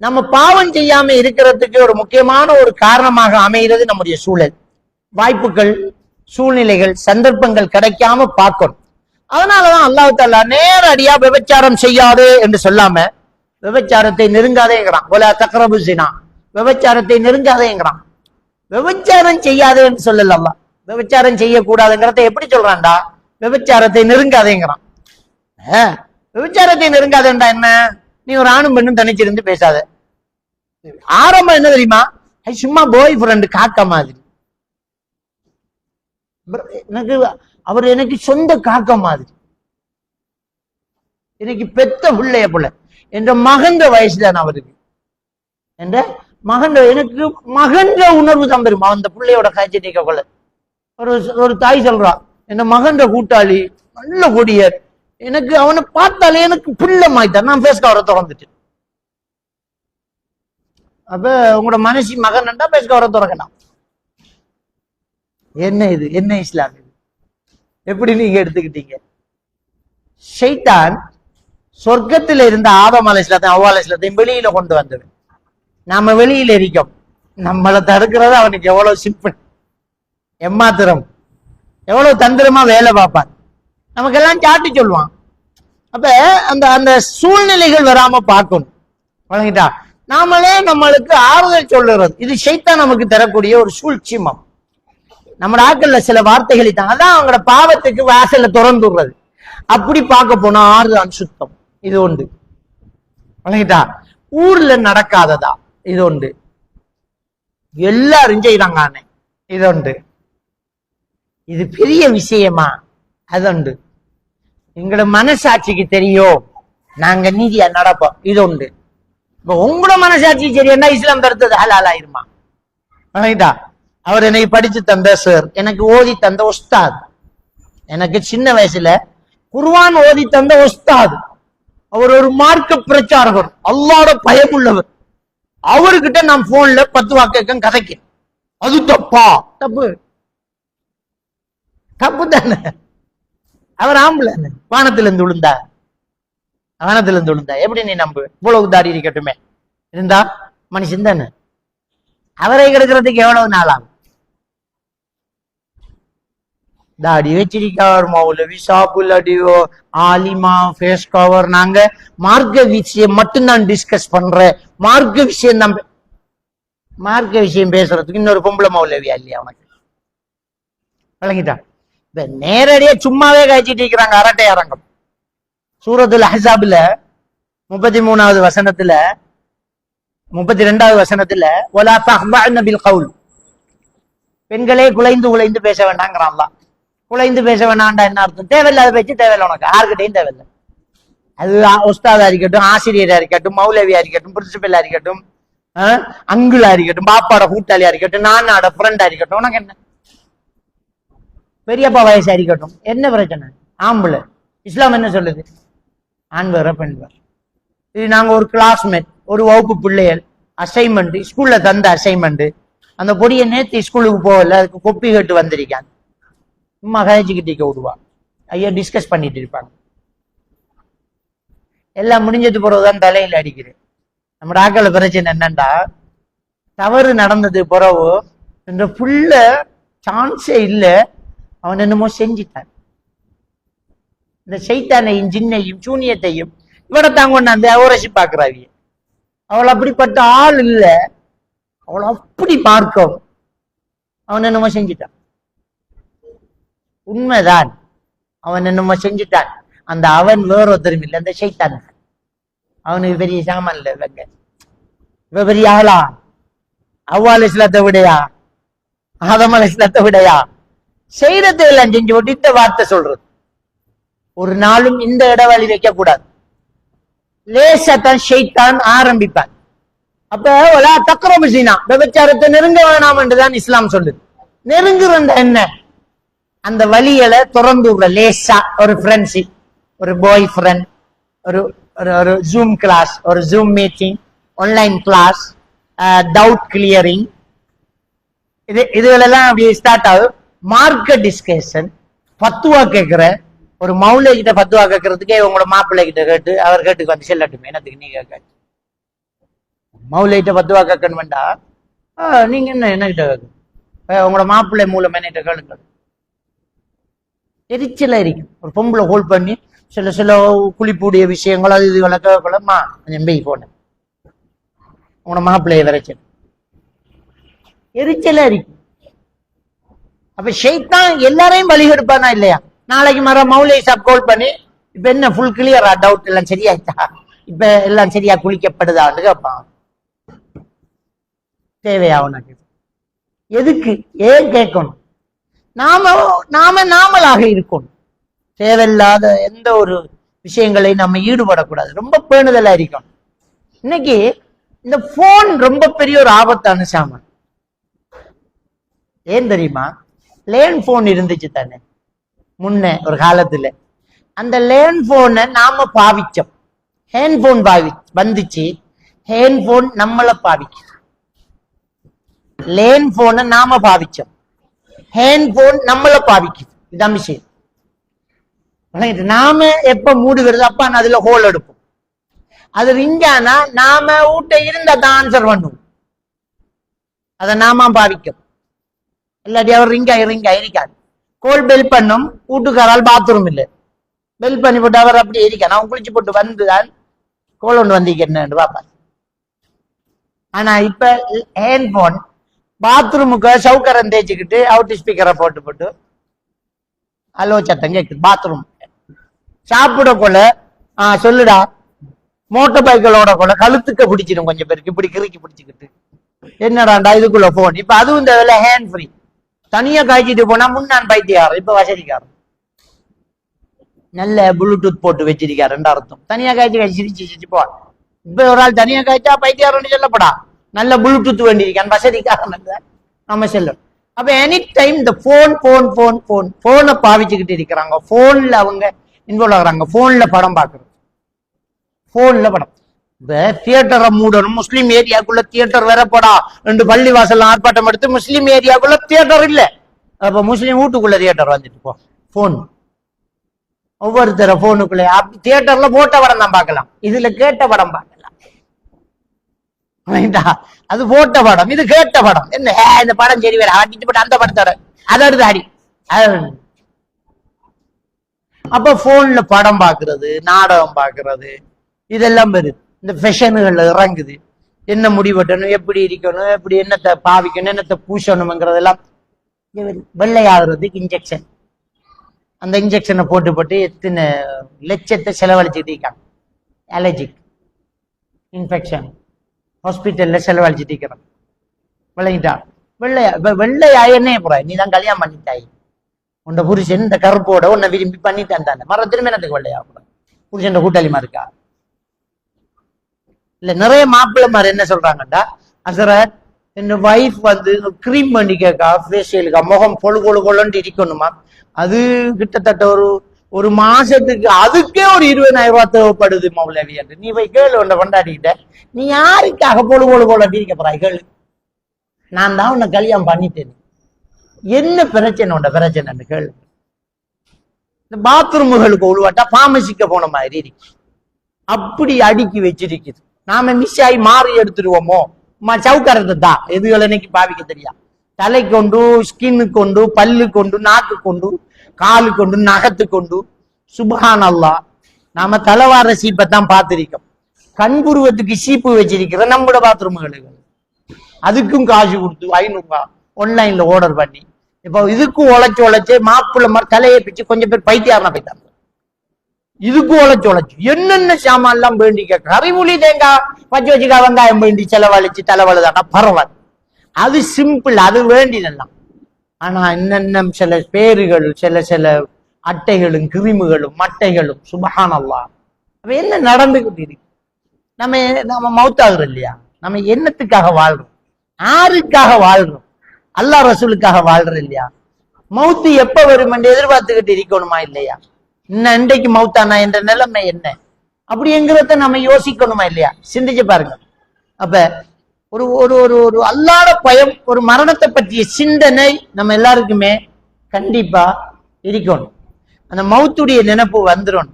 நம்ம பாவம் செய்யாம இருக்கிறதுக்கு ஒரு முக்கியமான ஒரு காரணமாக அமைகிறது நம்முடைய சூழல், வாய்ப்புகள், சூழ்நிலைகள், சந்தர்ப்பங்கள் கிடைக்காம பார்க்கணும். அதனாலதான் அல்லாஹ் தஆலா நேரடியா விபச்சாரம் செய்யாதே என்று சொல்லாம விபச்சாரத்தை நெருங்காதேங்கிறான். போல தக்ரபு ஸினா, விபச்சாரத்தை நெருங்காதேங்கிறான். விபச்சாரம் செய்யாதே என்று சொல்லல அல்லாஹ். விபச்சாரம் செய்யக்கூடாதுங்கிறத எப்படி சொல்றான்டா? விபச்சாரத்தை நெருங்காதேங்கிறான். விபச்சாரத்தை நெருங்காதேண்டா என்ன? நீ ஒரு ஆணும் பெண்ணும் தனிச்சிருந்து பேசாத. ஆரம்பம் என்ன தெரியுமா? சும்மா பாய் ஃப்ரெண்ட் காக்க மாதிரி. எனக்கு அவர் எனக்கு சொந்த காக்க மாதிரி, எனக்கு பெத்த பிள்ளைய போல. என்ற மகன்ற வயசுதான் அவருக்கு, என்ற மகன், எனக்கு மகன்ற உணர்வு தான் பெறும் அந்த பிள்ளையோட காய்ச்சி நீக்க கொள்ள. ஒரு தாய் சொல்றா, என் மகன்ற கூட்டாளி நல்ல கொடியர், எனக்கு அவனை பார்த்தாலே எனக்கு பிள்ளை மாய்த்தான், நான் பேஸ் கவரை திறந்துட்டு. அப்ப உங்களோட மனசி மகன் பேஸ் கவரை திறக்கலாம். என்ன இது? என்ன இஸ்லாம் இது? எப்படி நீங்க எடுத்துக்கிட்டீங்க? ஷைத்தான் சொர்க்கத்தில் இருந்த ஆதம் அலைஹிஸ்ஸலாத்தையும் ஹவ்வா அலைஹிஸ்ஸலாத்தையும் வெளியில கொண்டு வந்தது. நாம வெளியில இருக்கோம், நம்மளை தடுக்கிறது அவனுக்கு எவ்வளவு சிம்பிள், எம்மாத்திரம், எவ்வளவு தந்திரமா வேலை பார்ப்பான், நமக்கெல்லாம் சாட்டி சொல்லுவான். அப்ப அந்த அந்த சூழ்நிலைகள் வராம பார்க்கணும். வழங்கிட்டா நாமளே நம்மளுக்கு ஆறுதல் சொல்லுறது, இது ஷைத்தான் நமக்கு தரக்கூடிய ஒரு சூழ்ச்சிமம். நம்ம ஆக்கல்ல சில வார்த்தைகளை தான், அதான் அவங்களோட பாவத்துக்கு வாசல்ல திறந்து விடுறது. அப்படி பார்க்க போனா ஆறுதான் சுத்தம், இது உண்டு. வழங்கிட்டா ஊர்ல நடக்காததா, இது உண்டு. எல்லாரும் செய்யறாங்க, இது உண்டு. இது பெரிய விஷயமா, அது உண்டு. எங்களோட மனசாட்சிக்கு தெரியும், நாங்க நீதியா நடப்போம், இது உண்டு. இப்ப உங்களோட மனசாட்சி சரியா இஸ்லாம் தடுத்தது ஹலால் ஆயிருமா? வழங்கிட்டா அவர் என்னை படிச்சு தந்த சார், எனக்கு ஓதி தந்த உஸ்தாத், எனக்கு சின்ன வயசுல குர்ஆன் ஓதி தந்த உஸ்தாத், அவர் ஒரு மார்க்க பிரச்சாரகர், அல்லாஹ்வோட பயமுள்ளவர். அவர்கிட்ட நான் போன்ல 10 வாக்க கதைக்க, அது தப்பா? தப்பு, தப்பு தானே. அவர் ஆம்பளை, வானத்துல இருந்து விழுந்தா, வானத்துல இருந்து விழுந்தா எப்படி நீ நம்பு? இவ்வளவு தாடி இருக்கட்டுமே இருந்தா மனுஷன் தானே. அவரை கெடுக்கிறதுக்கு எவ்வளவு நாள் ஆகும்? தாடி வச்சிருக்கார், மௌலவி சாப்புல்லடியோ ஆலிமா ஃபேஸ் கவர். நாங்க மார்க்க விஷயம் மட்டும்தான் டிஸ்கஸ் பண்ற, மார்க்க விஷயம் தான். மார்க்க விஷயம் பேசுறதுக்கு இன்னொரு பொம்பளை மௌலவியா இல்லையா உனக்கு? விளங்கிட்டா? இப்ப நேரடியா சும்மாவே காய்ச்சிட்டு இருக்கிறாங்க அரட்டை அரங்கம். சூரத்துல் அஹ்ஸாப்ல 33வது வசனத்துல 32வது வசனத்துல வலா தஹ்பஅன பில் கவுல், பெண்களே குலைந்து குலைந்து பேச வேண்டாங்கிறான் அல்லாஹ். குலைந்து பேச வேண்டாம்டா என்ன அர்த்தம்? தேவையில்லாத பேச்சு தேவையில்லை, உனக்கு யாருக்கிட்டையும் தேவையில்லை. அது உஸ்தாதா இருக்கட்டும், ஆசிரியரா இருக்கட்டும், மௌலவியா இருக்கட்டும், பிரின்சிபலா இருக்கட்டும், அங்குலா இருக்கட்டும், பாப்பாட கூட்டாளியா இருக்கட்டும், நானோட ஃப்ரெண்டா இருக்கட்டும், உனக்கு என்ன? பெரியப்பா வயசா இருக்கட்டும், என்ன பிரச்சனை? ஆம்பளை. இஸ்லாம் என்ன சொல்லுது? ஆண் வேற பெண் வேற. இது நாங்க ஒரு கிளாஸ்மேட், ஒரு வகுப்பு பிள்ளைகள், அசைன்மெண்ட் ஸ்கூல்ல தந்த அசைன்மெண்ட், அந்த பொடியை நேத்து ஸ்கூலுக்கு போகல, அதுக்கு கொப்பி கேட்டு வந்திருக்காங்க. சும்மா கதைச்சுக்கிட்டு விடுவா, ஐயா டிஸ்கஸ் பண்ணிட்டு இருப்பாங்க. எல்லாம் முடிஞ்சது பிறகுதான் தலையில அடிக்கிறேன். நம்ம ஆக்கள பிரச்சனை என்னண்டா, தவறு நடந்தது பிறகு இந்த புள்ள சான்ஸே இல்லை, அவன் என்னமோ செஞ்சிட்டான். இந்த சைத்தானையும் ஜின்னையும் சூனியத்தையும் இவடத்தான் கொண்டாந்து உரசி பாக்குறாங்க. அவள் அப்படிப்பட்ட ஆள் இல்லை, அவள் அப்படி மார்க்கம், அவன் என்னமோ செஞ்சிட்டான். உண்மைதான், அவன் என்னமோ செஞ்சுட்டான். அந்த அவன் வேற ஒருத்தரும் இல்லை, அந்த ஷைத்தான். அவனுக்கு பெரிய சாமான் இல்லை. இவ பெரிய ஆளா? அவ்வால் இஸ்லாத்தை விடையா, ஆதமல் இஸ்லாத்தை விடையா? செய்யறதை எல்லாம் செஞ்சு போட்டு இந்த வார்த்தை சொல்றது. ஒரு நாளும் இந்த இடவழி வைக்க கூடாது. லேசத்தான் ஷைத்தான் ஆரம்பிப்பான். அப்ப தக்கரபு சீனா, விபச்சாரத்தை நெருங்க வேணாம் என்றுதான் இஸ்லாம் சொல்லுது. நெருங்குறந்த என்ன? அந்த வழிகளை திறந்து விடுற லேசா. ஒரு ஃப்ரெண்ட்ஷிப், ஒரு பாய் ஃப்ரெண்ட், ஒரு ஜூம் கிளாஸ், ஒரு Zoom meeting, online class, doubt clearing, இதுகளெல்லாம் அப்படி ஸ்டார்ட் ஆகும். மார்க்கெட் டிஸ்கஷன், பத்துவா கேட்கிற ஒரு மௌலை கிட்ட பத்துவா கேட்கறதுக்கே உங்களோட மாப்பிள்ளை கிட்ட கேட்டு அவர் கேட்டுக்கு வந்து செல்லட்டும். என்னத்துக்கு நீ கேட்க? மௌலை கிட்ட பத்துவா கேட்கணும் வேண்டாம். நீங்க என்ன கிட்ட கேட்க? உங்களோட மாப்பிள்ளை மூலம் என்ன கேளுங்க. எரிச்சலா இருக்கும். ஒரு பொம்பளை ஹோல்ட் பண்ணி சில குளிப்புடைய விஷயங்கள் அது இதுகளை கேட்கலமா எம்பி போனேன் உங்களோட மாப்பிள்ளைய வரைச்சல் எரிச்சலா இருக்கும். அப்ப ஷைத்தான் எல்லாரையும் வழிகெடுப்பானா இல்லையா? நாளைக்கு மௌலை சாப் கால் பண்ணி இப்ப என்ன ஃபுல் கிளியரா, டவுட் எல்லாம் சரியாயிட்டா, இப்ப எல்லாம் சரியா குளிக்கப்படுதான்னு கேட்பான். தேவையா உனக்கு? எதுக்கு? ஏன் கேட்கணும்? நாமளாக இருக்கணும். தேவையில்லாத எந்த ஒரு விஷயங்களை நம்ம ஈடுபடக்கூடாது. ரொம்ப பேணுதலா இருக்கணும். இன்னைக்கு இந்த போன் ரொம்ப பெரிய ஒரு ஆபத்தான சாமான். ஏன் தெரியுமா? லேண்ட் போன் இருந்துச்சு தானே முன்ன ஒரு காலத்துல. அந்த லேண்ட் போனை நாம பாவிச்சோம். ஹேண்ட் போன் வந்துச்சு. ஹேண்ட் போன் நம்மளை பாவிக்கும். லேண்ட் போனை நாம பாவிச்சோம், ஹேண்ட் போன் நம்மளை பாவிக்குது. இதான் விஷயம். நாம எப்ப மூடு வருது அப்ப அதுல ஹோல் எடுப்போம். அது ரிங்கானா நாம வீட்டை இருந்தா தான் ஆன்சர் பண்ணுவோம். அதை நாம பாவிக்கும். இல்லாட்டி அவர் ரிங்கா இருக்காது. கோல் பெல் பண்ணும். வீட்டுக்காரால் பாத்ரூம் இல்லை, பெல் பண்ணி போட்டு அவர் அப்படி இருக்கான். அவன் குளிச்சு போட்டு வந்துதான் கோல் ஒன்று வந்திருக்கேன்னு பாப்பாரு. ஆனா இப்ப ஹேண்ட் போன் பாத்ரூமுக்கு சவுக்கரம் தேய்ச்சிக்கிட்டு அவுட் ஸ்பீக்கரை போட்டு அலோ சத்தம் கேட்குது. பாத்ரூம் சாப்பிட கொள்ள சொல்லுடா, மோட்டர் பைக்கிளோட கொள்ள கழுத்துக்க பிடிச்சிடும். கொஞ்சம் பேருக்கு இப்படி கிறுக்கி பிடிச்சிக்கிட்டு என்னடாண்டா இதுக்குள்ள போன். இப்ப அதுவும் இந்த வேலை ஹேண்ட் ஃப்ரீ. தனியா காய்ச்சிட்டு போனா முன்னான் பைத்தியாரு, இப்ப வசதிக்காரன். நல்ல ப்ளூடூத் போட்டு வச்சிருக்காரு அர்த்தம். தனியா காய்ச்சி சிரிச்சு போவான். இப்ப ஒரு ஆள் தனியா காய்ச்சா பைத்தியாருன்னு சொல்லப்படா. நல்ல ப்ளூடூத் வேண்டியிருக்கான், வசதிக்காரன் நம்ம செல்லும். அப்ப எனி டைம் இந்த போனை பாவிச்சுக்கிட்டு இருக்கிறாங்க. போன்ல அவங்க இன்வால்வ் ஆகுறாங்க. போன்ல படம் பாக்குறது, போன்ல படம். இப்ப தியேட்டரை மூடணும், முஸ்லீம் ஏரியாக்குள்ள தியேட்டர் வரப்படா ரெண்டு பள்ளி வாசல் ஆர்ப்பாட்டம் எடுத்து முஸ்லீம் ஏரியாக்குள்ள தியேட்டர் இல்ல. அப்ப முஸ்லீம் வீட்டுக்குள்ள தியேட்டர் வந்துட்டு போன். ஒவ்வொருத்தர போனுக்குள்ள தியேட்டர்ல போட்ட படம் தான் பார்க்கலாம், இதுல கேட்ட படம் பார்க்கலாம். அது போட்ட படம், இது கேட்ட படம். என்ன இந்த படம் சரி வேற ஆட்டிட்டு போட்டு அந்த படத்தோட அதை எடுத்து ஆடி. அப்ப போன்ல படம் பாக்குறது, நாடகம் பாக்குறது, இதெல்லாம் வருது. இந்த ஃபேஷனுகள்ல இறங்குது. என்ன முடிவெட்டணும், எப்படி இருக்கணும், எப்படி என்னத்தை பாவிக்கணும், என்னத்தை பூசணும்ங்கிறதெல்லாம் வெள்ளையாகிறதுக்கு இன்ஜெக்ஷன். அந்த இன்ஜெக்ஷனை போட்டு எத்தனை லட்சத்தை செலவழிச்சுட்டு இருக்காங்க. அலர்ஜிக் இன்ஃபெக்ஷன் ஹாஸ்பிட்டல்ல செலவழிச்சுட்டு இருக்கிறான். விளங்கிட்டா? வெள்ளையா என்ன போற? நீ தான் கல்யாணம் பண்ணிட்டாய், உன்ட புருஷன் இந்த கருப்போட உன்னை விரும்பி பண்ணிட்டான் தானே. மர திருமணத்துக்கு வெள்ளையா புருஷன் கூட்டாளிமா இருக்கா இல்ல? நிறைய மாப்பிள்ளைமார் என்ன சொல்றாங்கடா, அசரத் என் வைஃப் கிரீம் பண்ணி கேட்கா, ஃபேஷியலுக்கா, முகம் கொழுன்னு இருக்கணுமா. அது கிட்டத்தட்ட ஒரு மாசத்துக்கு அதுக்கே ஒரு 20,000 ரூபாய் தேவைப்படுது மௌலவி. நீ போய் கேளு உன்னை கொண்டாடிக்கிட்ட, நீ யாருக்காக பொழுது இருக்க போறாய் கேளு. நான் தான் உன்னை கல்யாணம் பண்ணிட்டேன், என்ன பிரச்சனை உண்ட பிரச்சனை கேளு. இந்த பாத்ரூமுகளுக்கு உழுவாட்டா பார்மசிக்க போன மாதிரி இருக்கு, அப்படி அடுக்கி வச்சிருக்குது. நாம மிஸ் ஆகி மாறி எடுத்துருவோமோ? சவுக்கரத்தை தான் எதுகளை இன்னைக்கு பாவிக்க தெரியா. தலை கொண்டு, ஸ்கின்னு கொண்டு, பல்லு கொண்டு, நாக்கு கொண்டு, காலு கொண்டு, நகத்து கொண்டு. சுப்ஹான் அல்லாஹ், நாம தலைவார சீப்பை தான் பார்த்திருக்கோம். கண்புருவத்துக்கு சீப்பு வச்சிருக்கிற நம்மளோட பாத்ரூம்களுக்கு அதுக்கும் காசு கொடுத்து 500 ரூபாய் ஆன்லைன்ல ஆர்டர் பண்ணி இப்போ இதுக்கு உழைச்சு மாப்பிள்ள மாதிரி தலையை பிச்சு கொஞ்சம் பேர் பைத்தியாரமா போய்த்தாங்க. இதுக்கு உழைச்சு என்னென்ன சாமான் எல்லாம் வேண்டி கேட்க கறிமொழி தேங்காய் பச்சை வச்சுக்கா வெங்காயம் வேண்டி செலவழிச்சு தலைவழுதானா பரவாயில்ல, அது சிம்பிள், அது வேண்டினெல்லாம். ஆனா இன்னும் சில பேர்கள் சில சில அட்டைகளும் கிருமிகளும் மட்டைகளும் சுபஹானல்லாஹ். அப்ப என்ன நடந்துகிட்டு இருக்கு? நம்ம மௌத்தாகிறோம் இல்லையா? நம்ம என்னத்துக்காக வாழ்றோம்? யாருக்காக வாழ்றோம்? அல்லாஹ் ரசூலுக்காக வாழ்றோம் இல்லையா? மௌத்து எப்ப வரும் என்று எதிர்பார்த்துக்கிட்டு இருக்கணுமா இல்லையா? இன்னும் இன்றைக்கு மௌத்தானா என்ற நிலைமை என்ன அப்படிங்கிறத நம்ம யோசிக்கணுமா இல்லையா? சிந்திச்சு பாருங்க. அப்ப ஒரு ஒரு ஒரு ஒரு அல்லாஹ்வுடைய பயம், ஒரு மரணத்தை பற்றிய சிந்தனை நம்ம எல்லாருக்குமே கண்டிப்பா இருக்கணும். அந்த மௌத்துடைய நினைப்பு வந்துடும்.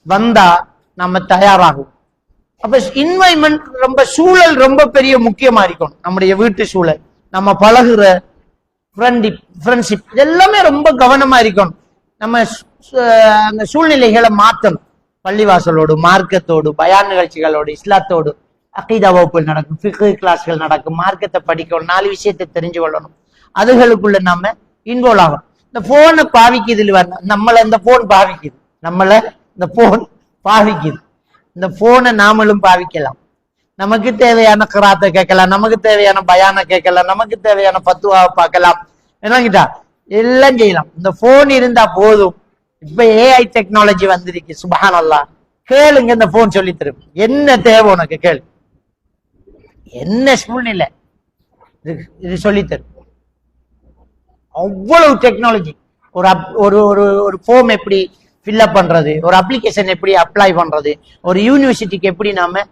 வந்தா நம்ம தயாராகும். அப்ப என்வைரன்மெண்ட் ரொம்ப, சூழல் ரொம்ப பெரிய முக்கியமா இருக்கணும். நம்முடைய வீட்டு சூழல், நம்ம பழகுற ஃப்ரெண்ட்ஷிப், இதெல்லாமே ரொம்ப கவனமா இருக்கணும். நம்ம அந்த சூழ்நிலைகளை மாற்றணும். பள்ளிவாசலோடு, மார்க்கத்தோடு, பயான் நிகழ்ச்சிகளோடு, இஸ்லாத்தோடு அகீதா வகுப்புகள் நடக்கும், ஃபிக்ஹ் கிளாஸ்கள் நடக்கும், மார்க்கத்தை படிக்கணும், 4 விஷயத்தை தெரிஞ்சு கொள்ளணும். அதுகளுக்குள்ள நாம இன்வால்வ் ஆகும். இந்த போனை பாவிக்குது, நம்மள இந்த போன் பாவிக்குது, நம்மள இந்த போன் பாவிக்குது. இந்த போனை நாமளும் பாவிக்கலாம். நமக்கு தேவையான கிராத்தை கேட்கலாம், நமக்கு தேவையான பயான கேட்கலாம், நமக்கு தேவையான பத்துவாவை பார்க்கலாம், என்னங்கிட்டா எல்லாம் செய்யலாம். இந்த போன் இருந்தா போதும். இப்ப ஏஐ டெக்னாலஜி வந்திருக்கு, சுப்ஹானல்லாஹ். கேளுங்க, இந்த போன் சொல்லி தரும். என்ன தேவை உனக்கு கேளு, என்ன சூழ்நிலை இது சொல்லித்தரும். அவ்வளவு டெக்னாலஜி. ஒரு ஒரு ஃபார்ம் எப்படி ஃபில்அப் பண்றது, ஒரு அப்ளிகேஷன் எப்படி அப்ளை பண்றது, ஒரு யூனிவர்சிட்டிக்கு எப்படி நாம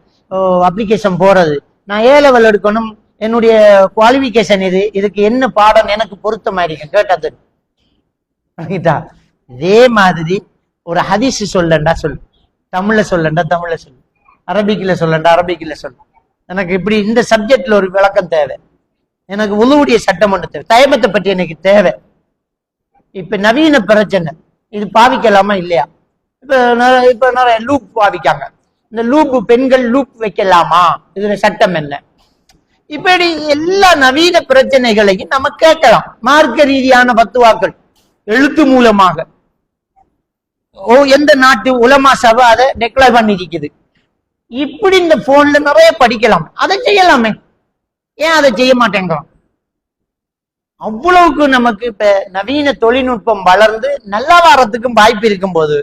அப்ளிகேஷன் போறது, நான் ஏ லெவல் எடுக்கணும், என்னுடைய குவாலிபிகேஷன் இது, இதுக்கு என்ன பாடம் எனக்கு பொருத்தமா இருக்கு கேட்டது. இதே மாதிரி ஒரு ஹதீஸ் சொல்லண்டா சொல்லு, தமிழ்ல சொல்லண்டா தமிழ்ல சொல்லு, அரபிக்ல சொல்லண்டா அரபிக்ல சொல்லு. எனக்கு இப்படி இந்த சப்ஜெக்ட்ல ஒரு விளக்கம் தேவை, எனக்கு உளுவுடைய சட்டம் ஒன்று தேவை, தயமத்தை பற்றி எனக்கு தேவை. இப்ப நவீன பிரச்சனை, இது பாவிக்கலாமா இல்லையா? இப்ப நிறைய லூப் பாவிக்காங்க. இந்த லூப், பெண்கள் லூப் வைக்கலாமா, இதுல சட்டம் என்ன? இப்படி எல்லா நவீன பிரச்சனைகளையும் நம்ம கேட்கலாம். மார்க்க ரீதியான பத்துவாக்கள் எழுத்து மூலமாக. எந்த நாட்டு உலமா சபை அதை டெக்ளேர் பண்ணிருக்குது. இப்படி இந்த போன்ல நிறைய படிக்கலாம், அதை செய்யலாமே, ஏன் அதை செய்ய மாட்டேங்கிறோம்? அவ்வளவுக்கு நமக்கு இப்ப நவீன தொழில்நுட்பம் வளர்ந்து நல்லா வாரத்துக்கும் வாய்ப்பு இருக்கும் போது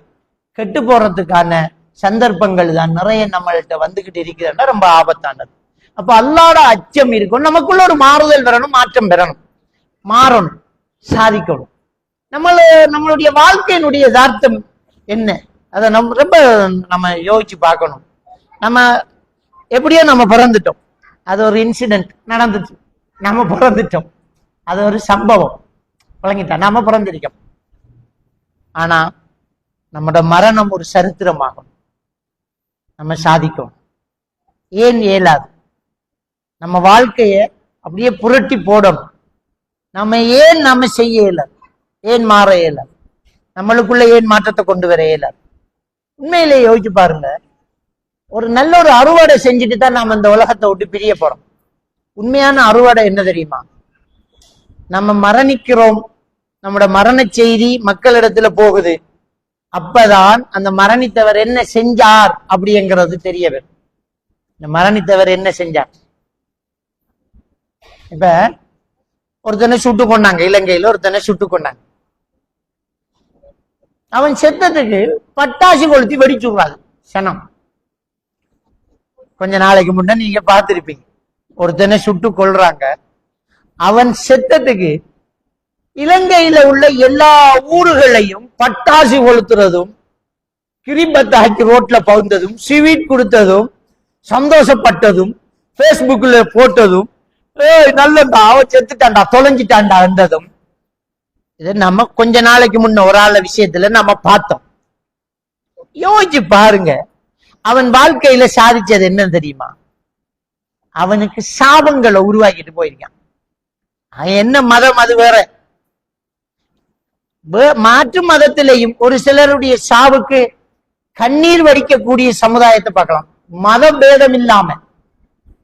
கெட்டு போறதுக்கான சந்தர்ப்பங்கள் தான் நிறைய நம்மள்கிட்ட வந்துகிட்டு இருக்கிறதுனா ரொம்ப ஆபத்தானது. அப்ப அல்லாஹ்வோட அச்சம் இருக்கும், நமக்குள்ள ஒரு மாறுதல் வரணும், மாற்றம் பெறணும், மாறணும், சாதிக்கணும். நம்மளுடைய வாழ்க்கையினுடைய யதார்த்தம் என்ன, அதை ரொம்ப நம்ம யோசிச்சு பார்க்கணும். நம்ம எப்படியோ நம்ம பிறந்துட்டோம், அது ஒரு இன்சிடென்ட் நடந்துச்சு, நம்ம பிறந்துட்டோம், அது ஒரு சம்பவம் வழங்கிட்டா, நாம பிறந்திருக்கோம். ஆனா நம்மட மரணம் ஒரு சரித்திரமாகும், நம்ம சாதிக்கும். ஏன் இயலாது? நம்ம வாழ்க்கைய அப்படியே புரட்டி போடணும். நம்ம ஏன் நம்ம செய்ய இயலாது, ஏன் மாற இயலாது, நம்மளுக்குள்ள ஏன் மாற்றத்தை கொண்டு வர இயலாது? உண்மையிலே யோசிச்சு பாருங்க. ஒரு நல்ல ஒரு அறுவடை செஞ்சுட்டு தான் நாம இந்த உலகத்தை விட்டு பிரிய போறோம். உண்மையான அறுவடை என்ன தெரியுமா? நம்ம மரணிக்கிறோம், நம்மட மரண செய்தி மக்களிடத்துல போகுது. அப்பதான் அந்த மரணித்தவர் என்ன செஞ்சார் அப்படிங்கிறது தெரிய வரும். இந்த மரணித்தவர் என்ன செஞ்சார். இப்ப ஒருத்தனை சுட்டு கொண்டாங்க, இலங்கையில ஒருத்தனை சுட்டு கொண்டாங்க. அவன் செத்ததுக்கு பட்டாசு கொளுத்தி வெடிச்சுடுறாங்க சனம். கொஞ்ச நாளைக்கு முன்ன நீங்க பார்த்திருப்பீங்க, ஒருத்தனை சுட்டு கொள்றாங்க. அவன் செத்ததுக்கு இலங்கையில உள்ள எல்லா ஊர்களையும் பட்டாசு கொளுத்துறதும், கிரிபத்தாக்கி ரோட்ல பவுந்ததும், ஸ்வீட் கொடுத்ததும், சந்தோஷப்பட்டதும், பேஸ்புக்ல போட்டதும், நல்லதா அவன் செத்துட்டான்டா தொலைஞ்சிட்டான்டா என்றதும், இது நம்ம கொஞ்ச நாளைக்கு முன்ன ஒரு ஆள விஷயத்துல நம்ம பார்த்தோம். யோசிச்சு பாருங்க, அவன் வாழ்க்கையில சாதிச்சது என்ன தெரியுமா? அவனுக்கு சாபங்களை உருவாக்கிட்டு போயிருக்கான். என்ன மதம் அது வேற. மாற்று மதத்திலையும் ஒரு சிலருடைய சாவுக்கு கண்ணீர் வடிக்கக்கூடிய சமுதாயத்தை பார்க்கலாம். மத பேதம் இல்லாம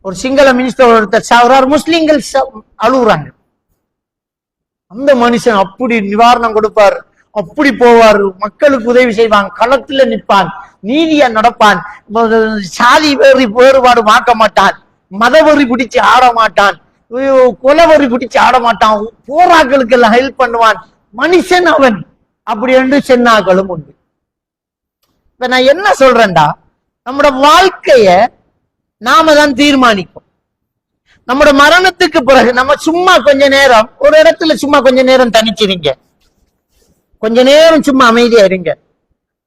ஒரு சிங்கள மினிஸ்டர் ஒருத்தர் சாவுறார், முஸ்லிம்கள் அழுகுறாங்க. அந்த மனுஷன் அப்படி நிவாரணம் கொடுப்பார், அப்படி போவார், மக்களுக்கு உதவி செய்வான், களத்துல நிற்பான், நீதியா நடப்பான், சாதி வேறுபாடு மாக்க மாட்டான், மதவெறி பிடிச்சு ஆட மாட்டான், கொலவெறி பிடிச்சு ஆட மாட்டான், போராக்களுக்கு எல்லாம் ஹெல்ப் பண்ணுவான், மனுஷன் அவன். அப்படி என்று சென்னாக்களும் உண்டு. இப்ப நான் என்ன சொல்றேன்டா, நம்மளோட வாழ்க்கைய நாம தான் தீர்மானிக்கும். நம்மளோட மரணத்துக்கு பிறகு நம்ம சும்மா கொஞ்ச நேரம் ஒரு இடத்துல சும்மா கொஞ்ச நேரம் தனிச்சிருங்க, கொஞ்ச நேரம் சும்மா அமைதியா இருங்க,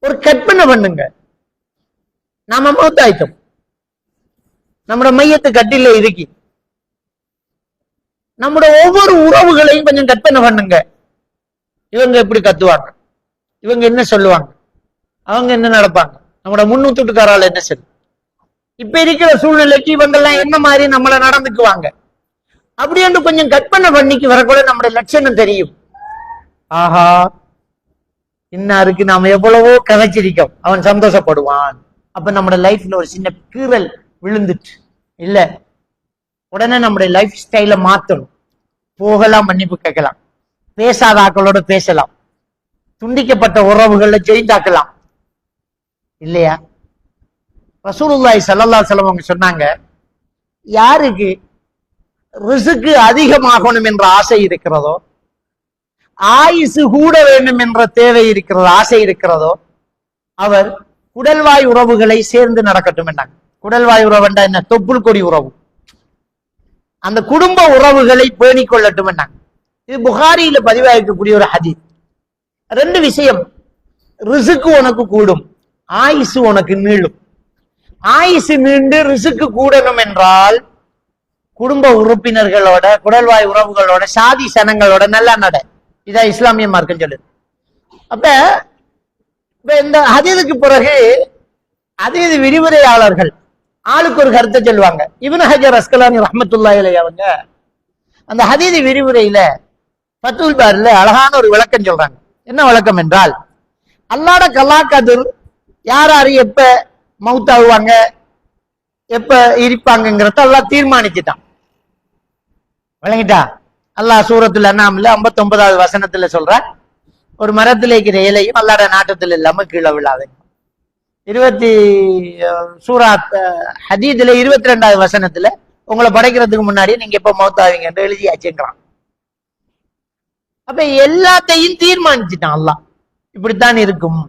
ஒரு கற்பனை பண்ணுங்க. நாம மௌத்தாயிட்டோம், நம்மளோட மையத்து கட்டில இருக்கி, நம்மளோட ஒவ்வொரு உறவுகளையும் கொஞ்சம் கற்பனை பண்ணுங்க. இவங்க எப்படி கத்துவாங்க, இவங்க என்ன சொல்லுவாங்க, அவங்க என்ன நடப்பாங்க, நம்மளோட முன்னூத்துட்டுக்காரால என்ன சொல்லு, இப்ப இருக்கிற சூழ்நிலைக்கு இவங்க எல்லாம் என்ன மாதிரி நம்மள நடந்துக்குவாங்க, அப்படி என்று கொஞ்சம் கற்பனை பண்ணிக்கு வரக்கூட நம்முடைய லட்சணம் தெரியும். ஆஹா, இன்னாருக்கு நாம எவ்வளவோ கதைச்சிருக்கோம், அவன் சந்தோஷப்படுவான். அப்ப நம்முடைய லைஃப்ல ஒரு சின்ன கீறல் விழுந்துட்டு இல்ல, உடனே நம்முடைய லைஃப் ஸ்டைல மாத்தணும். போகலாம், மன்னிப்பு கேட்கலாம், பேசாத ஆக்களோட பேசலாம், துண்டிக்கப்பட்ட உறவுகளை ஜெயிந்தாக்கலாம் இல்லையா? ரசூலுல்லாஹி ஸல்லல்லாஹு அலைஹி வஸல்லம் அவங்க சொன்னாங்க, யாருக்கு ரிஸ்க் அதிகமாகணும் என்ற ஆசை இருக்கிறதோ, ஆயுசு கூட வேண்டும் என்ற தேவை இருக்கிறதோ, ஆசை இருக்கிறதோ, அவர் குடல்வாய் உறவுகளை சேர்ந்து நடக்கட்டும் என்றாங்க. குடல்வாய் உறவு என்றா என்ன? தொப்புள் கொடி உறவு. அந்த குடும்ப உறவுகளை பேணிக் கொள்ளட்டும் என்றாங்க. இது புகாரியில பதிவாயிருக்கக்கூடிய ஒரு ஹதீஸ். ரெண்டு விஷயம், ரிஸ்க் உனக்கு கூடும், ஆயுசு உனக்கு நீளும். ஆயுசு நீண்டு ரிஸ்க் கூடணும் என்றால் குடும்ப உறுப்பினர்களோட, குடல்வாய் உறவுகளோட, சாதி சனங்களோட நல்லா நட. இதான் இஸ்லாமிய மார்க்கம் சொல்லுது. அப்ப இந்த ஹதீஸுக்கு பிறகு ஹதீஸ் விரிவுரையாளர்கள் ஆளுக்கு ஒரு கருத்தை சொல்லுவாங்க. இப்னு ஹஜர் அஸ்கலானி ரஹ்மத்துல்லாஹி அலைஹி அவங்க அந்த ஹதீஸ் விரிவுரையில ஃபத்துல் பாரில அழகான ஒரு விளக்கம் சொல்றாங்க. என்ன விளக்கம் என்றால், அல்லாஹ்ட கலா கதிர் யார் யாரு எப்ப மௌத்தாகுவாங்க, எப்ப இருப்பாங்கிறத அல்லாஹ் தீர்மானிச்சுட்டான். விளங்கிட்டா? அல்லாஹ் சூரத்துல் அன்ஆம்ல 59வது வசனத்துல சொல்ற, ஒரு மரத்தில் இருக்கிற இலையும் அல்லாஹ்ட நாட்டத்தில் இல்லாம கீழே விழாது. சூராத் ஹதீதுல 22வது வசனத்துல உங்களை படைக்கிறதுக்கு முன்னாடி நீங்க எப்ப மௌத்தாவீங்க என்று எழுதியாச்சுங்கிறான். அப்ப எல்லாத்தையும் தீர்மானிச்சுட்டான் அல்லாஹ். இப்படித்தான் இருக்கும்,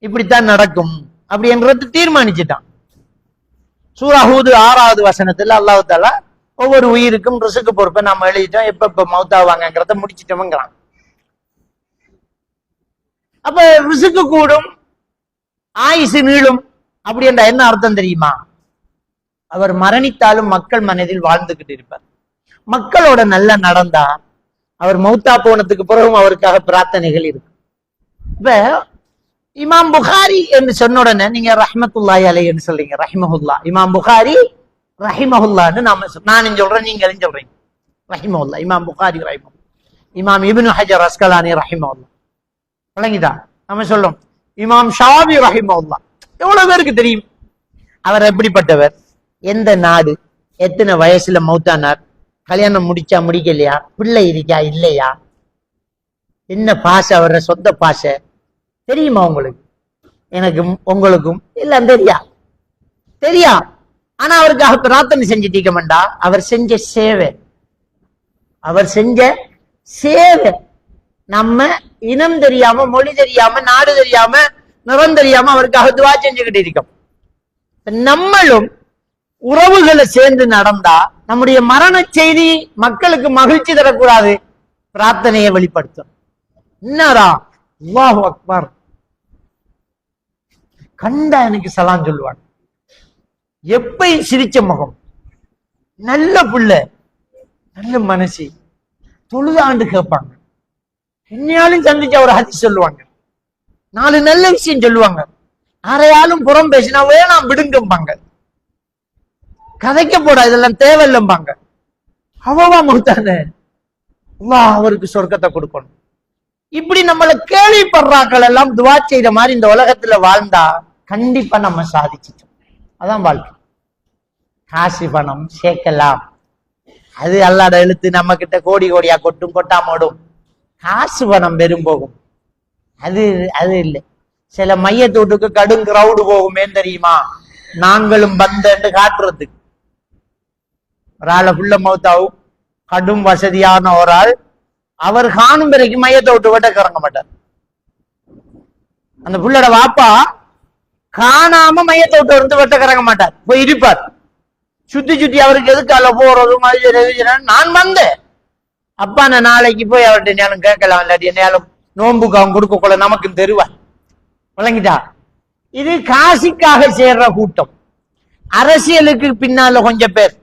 இப்படித்தான் நடக்கும் அப்படின்றது தீர்மானிச்சுட்டான். சூரா ஹூத் 6வது வசனத்துல அல்லாஹ் தஆலா ஒவ்வொரு உயிருக்கும் ரிஸ்க் பொறுப்பை நம்ம எழுதிட்டோம், எப்ப மௌத்தாவாங்கிறத முடிச்சிட்டோம்ங்கிறான். அப்ப ரிஸ்க் கூடும், ஆயுசு நீளும் அப்படி என்ற என்ன அர்த்தம் தெரியுமா? அவர் மரணித்தாலும் மக்கள் மனதில் வாழ்ந்துகிட்டு இருப்பார். மக்களோட நல்லா நடந்தா அவர் மௌத்தா போனதுக்கு பிறகும் அவருக்காக பிரார்த்தனைகள் இருக்கு. இப்ப இமாம் புகாரி என்று சொன்ன உடனே நீங்க ரஹ்மத்துல்லாஹி அலைஹி என்று சொல்றீங்க, ரஹிமஹுல்லா. இமாம் புகாரி ரஹிமஹுல்லான்னு நானும் சொல்றேன், நீங்களும் சொல்றீங்க ரஹிமஹுல்லா. இமாம் புகாரி ரஹிமஹுல்லா, இமாம் இப்னு ஹஜர் அஸ்கலானி ரஹிமஹுல்லா. விளங்கிதா? நம்ம சொல்றோம் இமாம் ஷாஃபி ரஹிமஹுல்லா. எவ்வளவு பேருக்கு தெரியும் அவர் எப்படிப்பட்டவர், எந்த நாடு, எத்தனை வயசுல மௌத்தானார், கல்யாணம் முடிச்சா முடிக்கலையா, பிள்ளை இருக்கா இல்லையா, என்ன பாசை, அவர சொந்த பாசை தெரியுமா உங்களுக்கு? எனக்கும் உங்களுக்கும் எல்லாம் தெரியா. ஆனா அவருக்காக பிரார்த்தனை செஞ்சுட்டீங்க மாட்டா. அவர் செஞ்ச சேவை நம்ம இனம் தெரியாம, மொழி தெரியாம, நாடு தெரியாம, நிறம் தெரியாம அவருக்காக துவா செஞ்சுக்கிட்டு இருக்கோம். நம்மளும் உறவுகளை சேர்ந்து நடந்தா நம்முடைய மரண செய்தி மக்களுக்கு மகிழ்ச்சி தரக்கூடாது, பிரார்த்தனையை வெளிப்படுத்தும். என்னடா அல்லாஹு அக்பர், கண்டா எனக்கு சலாம் சொல்லுவாங்க, எப்பயும் சிரிச்ச முகம், நல்ல புள்ள, நல்ல மனசு, தொழுது ஆண்டு கேட்பாங்க, என்னையாலும் சந்திச்ச ஒரு ஹதீஸ் சொல்லுவாங்க, 4 நல்ல விஷயம் சொல்லுவாங்க, யாரையாலும் புறம் பேசினா வேணாம் விடுங்கம்பாங்க, கதைக்க போடா இதெல்லாம் தேவையில்லம்பாங்க. அவவா முகத்தானே அல்லாஹ் அவருக்கு சொர்க்கத்தை கொடுக்கணும். இப்படி நம்மளை கேள்விப்படுறாக்கள் எல்லாம் துவா செய்த மாதிரி இந்த உலகத்துல வாழ்ந்தா கண்டிப்பா நம்ம சாதிச்சிட்டோம். அதான் வாழ்க்கை. காசு பணம் சேர்க்கலாம், அது அல்லாஹ்ட எழுத்து, நம்ம கிட்ட கோடி கோடியா கொட்டும், கொட்டாமோடும். காசு பணம் பெரும் போகும். அது அது இல்லை. சில மையத்தோட்டுக்கு கடும் கிரௌடு போகுமே தெரியுமா, நாங்களும் வந்தேன்னு காட்டுறதுக்கு. ஒரு ஆளை புள்ள மௌத்தாவும், கடும் வசதியான ஒரு ஆள், அவர் காணும் வரைக்கும் மையத்தை விட்டு விட்ட கிறங்க மாட்டார். அந்த புள்ளோட வாப்பா காணாம மையத்தை விட்டு இருந்து வெட்ட கிறங்க மாட்டார், போய் இருப்பார். சுத்தி சுத்தி அவருக்கு எதுக்கால போறதும் நான் வந்தேன் அப்பா, நான் நாளைக்கு போய் அவர்கிட்ட நேரம் கேட்கலாம், இல்லாட்டி நேரம் நோன்புக்கு அவன் கொடுக்க கொள்ள நமக்கு தெருவார். விளங்கிட்டா? இது காசிக்காக சேர்ற கூட்டம். அரசியலுக்கு பின்னால கொஞ்சம் பேர்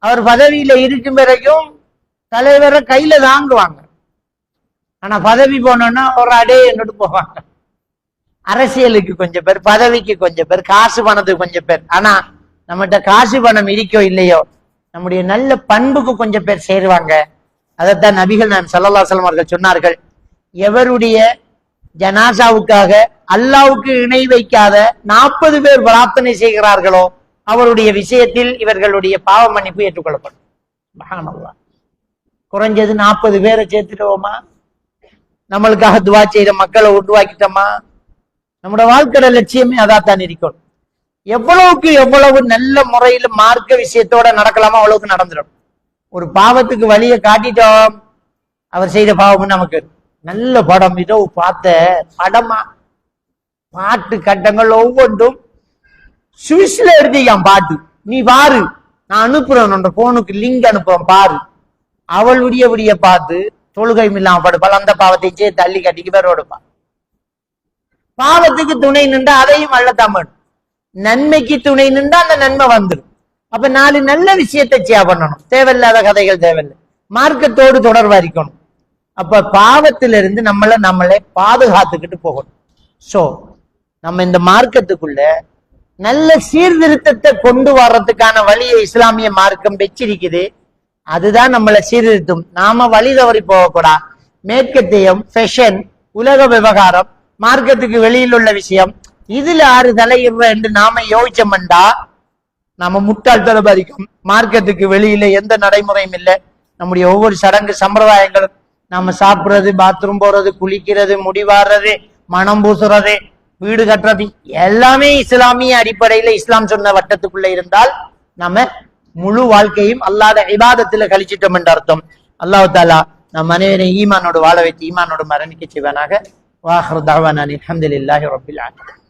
அவர் பதவியில இருக்கும் வரைக்கும் தலைவரை கையில தாங்குவாங்க. ஆனா பதவி போனோம்னா ஒரு அடே என்னோடு போவாங்க. அரசியலுக்கு கொஞ்சம் பேர், பதவிக்கு கொஞ்சம் பேர், காசு பணத்துக்கு கொஞ்சம் பேர். ஆனா நம்மகிட்ட காசு பணம் இருக்கோ இல்லையோ, நம்முடைய நல்ல பண்புக்கு கொஞ்சம் பேர் சேருவாங்க. அதைத்தான் நபிகள் நான் ஸல்லல்லாஹு அலைஹி வஸல்லம் அவர்கள் சொன்னார்கள், எவருடைய ஜனாசாவுக்காக அல்லாவுக்கு இணை வைக்காத 40 பேர் பிரார்த்தனை செய்கிறார்களோ அவருடைய விஷயத்தில் இவர்களுடைய பாவ மன்னிப்பு ஏற்றுக்கொள்ளப்படும். சுப்ஹானல்லாஹ். குறைஞ்சது 40 பேரை சேர்த்துட்டோமா, நம்மளுக்காக துவா செய்த மக்களை உருவாக்கிட்டோமா, நம்முடைய வாழ்க்கையோட லட்சியமே அதாத்தான் இருக்கணும். எவ்வளவுக்கு எவ்வளவு நல்ல முறையில் மார்க்க விஷயத்தோட நடக்கலாமோ அவ்வளவுக்கு நடந்துடும். ஒரு பாவத்துக்கு வழியை காட்டிட்டோம், அவர் செய்த பாவம் நமக்கு. நல்ல படம் இதோ பார்த்த படமா, பாட்டு கட்டங்கள் ஒவ்வொன்றும் சுவிஸ்ல எடுத்திக்கான் பாட்டு, நீ பாரு, நான் அனுப்புறேன் உன் போனுக்கு லிங்க் அனுப்புறேன் பாரு. அவள் விடிய பார்த்து தொழுகை இல்லாம படுப்பாள், அந்த பாவத்தை சேர்த்து தள்ளி கட்டிக்கு பேர் எடுப்பான். பாவத்துக்கு துணை நின்றா அதையும் அல்லத்தான், நன்மைக்கு துணை நின்றா அந்த நன்மை வந்துடும். அப்ப 4 நல்ல விஷயத்தை பண்ணணும். தேவையில்லாத கதைகள் தேவையில்லை, மார்க்கத்தோடு தொடர்பு இருக்கணும். அப்ப பாவத்திலிருந்து நம்மளை பாதுகாத்துக்கிட்டு போகணும். சோ நம்ம இந்த மார்க்கத்துக்குள்ள நல்ல சீர்திருத்தத்தை கொண்டு வர்றதுக்கான வழியை இஸ்லாமிய மார்க்கம் வச்சிருக்குது. அதுதான் நம்மளை சீர்திருத்தும். நாம வழி தவறி போகக்கூடாது. மேற்கத்தியம், ஃபேஷன், உலக விவகாரம், மார்க்கத்துக்கு வெளியில் உள்ள விஷயம், இதுல 6 தலையிடுற என்று நாம யோசிச்சோம்டா நாம முட்டாள்தனம் அதிகம். மார்க்கத்துக்கு வெளியில எந்த நடைமுறையும் இல்லை. நம்முடைய ஒவ்வொரு சடங்கு சம்பிரதாயங்களும், நாம சாப்பிடுறது, பாத்ரூம் போறது, குளிக்கிறது, முடிவாடுறது, மனம் பூசுறது, வீடு கட்டுறது, எல்லாமே இஸ்லாமிய அடிப்படையில இஸ்லாம் சொன்ன வட்டத்துக்குள்ள இருந்தால் நம்ம முழு வாழ்க்கையும் அல்லாத இபாதத்துல கழிச்சிட்டோம் என்று அர்த்தம். அல்லாஹ் தஆலா நம் அனைவரையும் ஈமானோடு வாழ வைத்து ஈமானோடு மரணிக்க செய்வானாக. வாஹிரு தஅவானா அல்ஹம்துலில்லாஹி ரப்பில் ஆலமீன்.